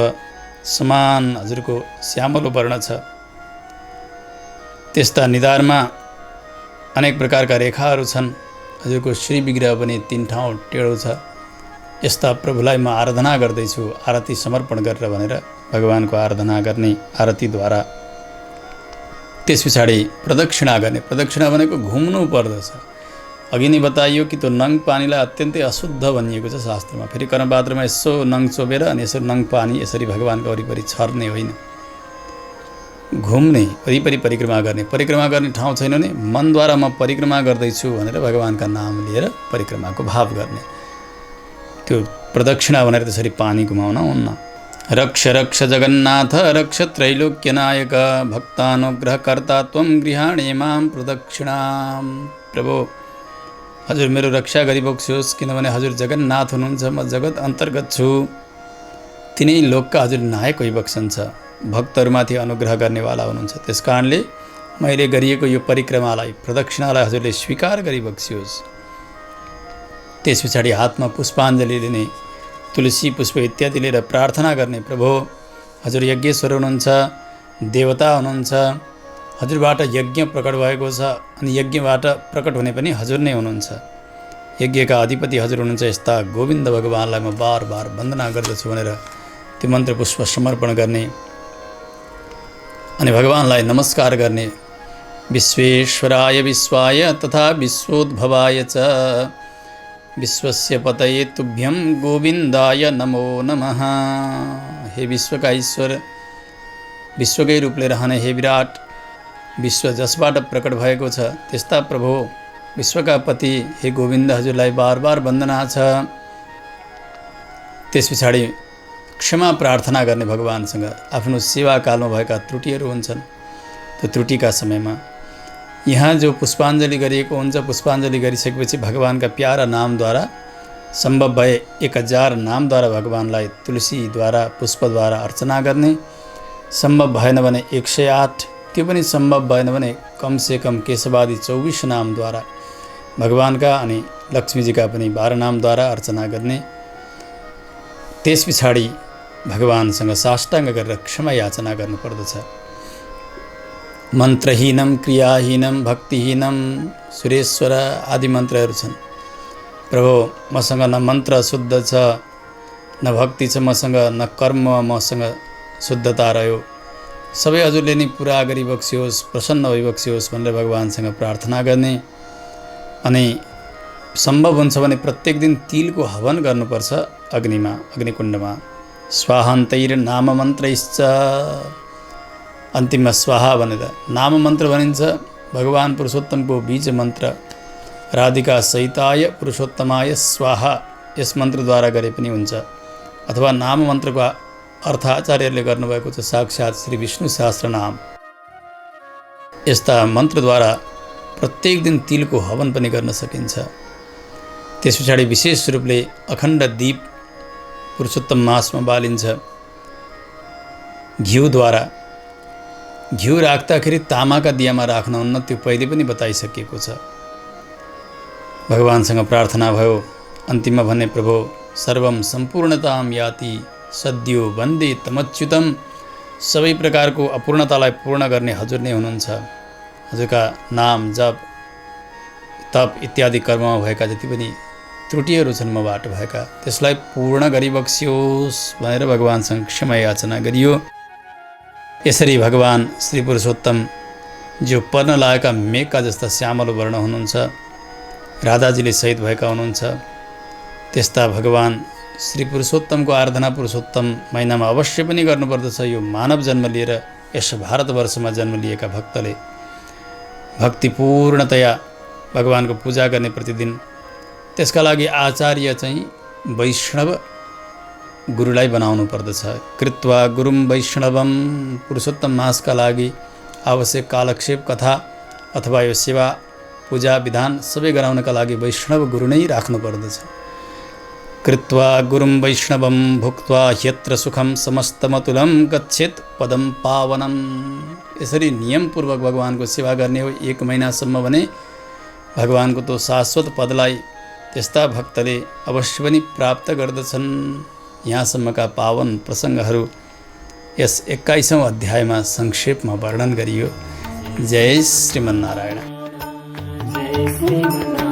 समान हजुरको श्यामलो वर्ण छ। त्यस्ता निधारमा अनेक प्रकारका रेखाहरू छन्। हजुरको श्री विग्रह पनि 3 ठाउँ टेढो छ। यस्ता प्रभुलाई म आराधना गर्दैछु आरती समर्पण गरेर भनेर भगवानको आराधना गर्ने आरतीद्वारा। त्यस पछाडि प्रदक्षिणा गर्ने। प्रदक्षिणा भनेको घुम्नु पर्दछ। अघि नै बताइयो कि त्यो नङ पानीलाई अत्यन्तै अशुद्ध भनिएको छ शास्त्रमा। फेरि कर्मपात्रमा यसो नङ चोबेर अनि यसो नङ पानी यसरी भगवानको वरिपरि छर्ने होइन, घुम्ने, वरिपरि परिक्रमा गर्ने। परिक्रमा गर्ने ठाउँ छैन भने मनद्वारा म परिक्रमा गर्दैछु भनेर भगवानका नाम लिएर परिक्रमाको भाव गर्ने। त्यो प्रदक्षिणा भनेर त्यसरी पानी घुमाउन हुन्न। रक्ष रक्ष जगन्नाथ रक्ष त्रैलोक्यनायक भक्तानुग्रहकर्ता त्वं गृहाणे मां प्रदक्षिणाम। प्रभु हजुर मेरो रक्षा गरिबक्स्योस्, किनभने हजुर जगन्नाथ हुनुहुन्छ, म जगत अन्तर्गत छु। तिनै लोकका हजुर नायक भइबक्सन्छ, भक्तहरूमाथि अनुग्रह गर्नेवाला हुनुहुन्छ। त्यस कारणले मैले गरिएको यो परिक्रमालाई, प्रदक्षिणालाई हजुरले स्वीकार गरिबक्स्योस्। त्यस पछाडि हातमा पुष्पाञ्जली दिने, तुलसी पुष्प इत्यादि लिएर प्रार्थना गर्ने। प्रभु हजुर यज्ञेश्वर हुनुहुन्छ, देवता हुनुहुन्छ, हजुरबाट यज्ञ प्रकट भएको छ अनि यज्ञबाट प्रकट हुने पनि हजुर नै हुनुहुन्छ। यज्ञका अधिपति हजुर हुनुहुन्छ। यस्ता गोविन्द भगवानलाई म बार बार वन्दना गर्दछु भनेर त्यो मन्त्र पुष्प समर्पण गर्ने अनि भगवानलाई नमस्कार गर्ने। विश्वेश्वराय विश्वाय तथा विश्वोद्भवाय च विश्वस्य पतये तुभ्यं गोविन्दाय नमो नमः। हे विश्वका ईश्वर, विश्वकै रूपले रहने हे विराट, विश्व जसबाट प्रकट भएको छ त्यस्ता प्रभु विश्वका पति हे गोविन्द हजुरलाई बार बार वन्दना छ। त्यस पछाडि क्षमा प्रार्थना गर्ने भगवानसँग। आफ्नो सेवाकालमा भएका त्रुटिहरू हुन्छन्, त्यो त्रुटिका समयमा यहाँ जो पुष्पाञ्जली गरिएको हुन्छ, पुष्पाञ्जली गरिसकेपछि भगवानका प्यारा नामद्वारा सम्भव भए 1000 नामद्वारा भगवानलाई तुलसीद्वारा पुष्पद्वारा अर्चना गर्ने। सम्भव भएन भने 108, त्यो पनि सम्भव भएन भने कमसेकम केशवादी 24 नामद्वारा भगवानका अनि लक्ष्मीजीका पनि 12 नामद्वारा अर्चना गर्ने। त्यस पछाडि भगवानसँग साष्टाङ्ग गरेर क्षमा याचना गर्नुपर्दछ। मन्त्रहीनम क्रियाहीनम भक्तिहीनम सुरेश्वर आदि मन्त्रहरू छन्। प्रभु मसँग न मन्त्र शुद्ध छ, न भक्ति छ मसँग, न कर्म मसँग शुद्धता रह्यो, सबै हजुरले नै पुरा गरिबक्स्योस्, प्रसन्न भइबक्स्योस् भनेर भगवानसँग प्रार्थना गर्ने। अनि सम्भव हुन्छ भने प्रत्येक दिन तिलको हवन गर्नुपर्छ अग्निमा, अग्निकुण्डमा। स्वाहान्तैर नाम मन्त्रैश्च, अन्तिममा स्वाहा भनेर नाम मन्त्र भनिन्छ। भगवान पुरुषोत्तमको बीज मन्त्र राधिका सहिताय पुरुषोत्तमाय स्वाहा, यस मन्त्रद्वारा गरे पनि हुन्छ। अथवा नाम मन्त्रको अर्थ आचार्यले गर्नुभएको छ साक्षात् श्री विष्णु सहस्रनाम। यस्ता मन्त्रद्वारा प्रत्येक दिन तिलको हवन पनि गर्न सकिन्छ। त्यस पछाडि विशेष रूपले अखण्ड दीप पुरुषोत्तम मासमा बालिन्छ घिउद्वारा। घिउ राख्दाखेरि तामाका दियामा राख्नुहुन्न, त्यो पहिले पनि बताइसकिएको छ। भगवानसँग प्रार्थना भयो। अन्तिममा भने प्रभु सर्वम सम्पूर्णताम याति सद्यो वन्दे तमच्युतम, सबै प्रकारको अपूर्णतालाई पूर्ण गर्ने हजुर नै हुनुहुन्छ। हजुरका नाम जप तप इत्यादि कर्ममा भएका जति पनि त्रुटिहरू छन् मबाट भएका, त्यसलाई पूर्ण गरिबक्स्योस् भनेर भगवानसँग क्षमा याचना गरियो। यसरी भगवान श्री पुरुषोत्तम जो पर्न लागेका मेघका जस्ता श्यामलो वर्ण हुनुहुन्छ, राधाजीले सहित भएका हुनुहुन्छ, त्यस्ता भगवान श्री पुरुषोत्तमको आराधना पुरुषोत्तम महिनामा अवश्य पनि गर्नुपर्दछ। यो मानव जन्म लिएर यस भारतवर्षमा जन्म लिएका भक्तले भक्तिपूर्णतया भगवानको पूजा गर्ने प्रतिदिन त्यसका लागि आचार्य चाहिँ वैष्णव गुरुलाई बनाउनु पर्दछ। कृत्वा गुरुम वैष्णवम, पुरुषोत्तम मासका लागि आवश्यक कालक्षेप कथा अथवा यो सेवा पूजा विधान सबै गराउनका लागि वैष्णव गुरु नै राख्नु पर्दछ। कृत्वा गुरुम वैष्णवम भुक्त्वा ह्यत्र सुखम समस्तमतुलम गच्छेत पदम पावनम। यसरी नियमपूर्वक भगवानको सेवा गर्ने हो 1 महिनासम्म भने भगवानको तो शाश्वत पदलाई त्यस्ता भक्तले अवश्य पनि प्राप्त गर्दछन्। यहाँसम्मका पावन प्रसङ्गहरू यस 21औं अध्यायमा संक्षेपमा वर्णन गरियो। जय श्रीमन्नारायण। जय श्रीमन्नारायण।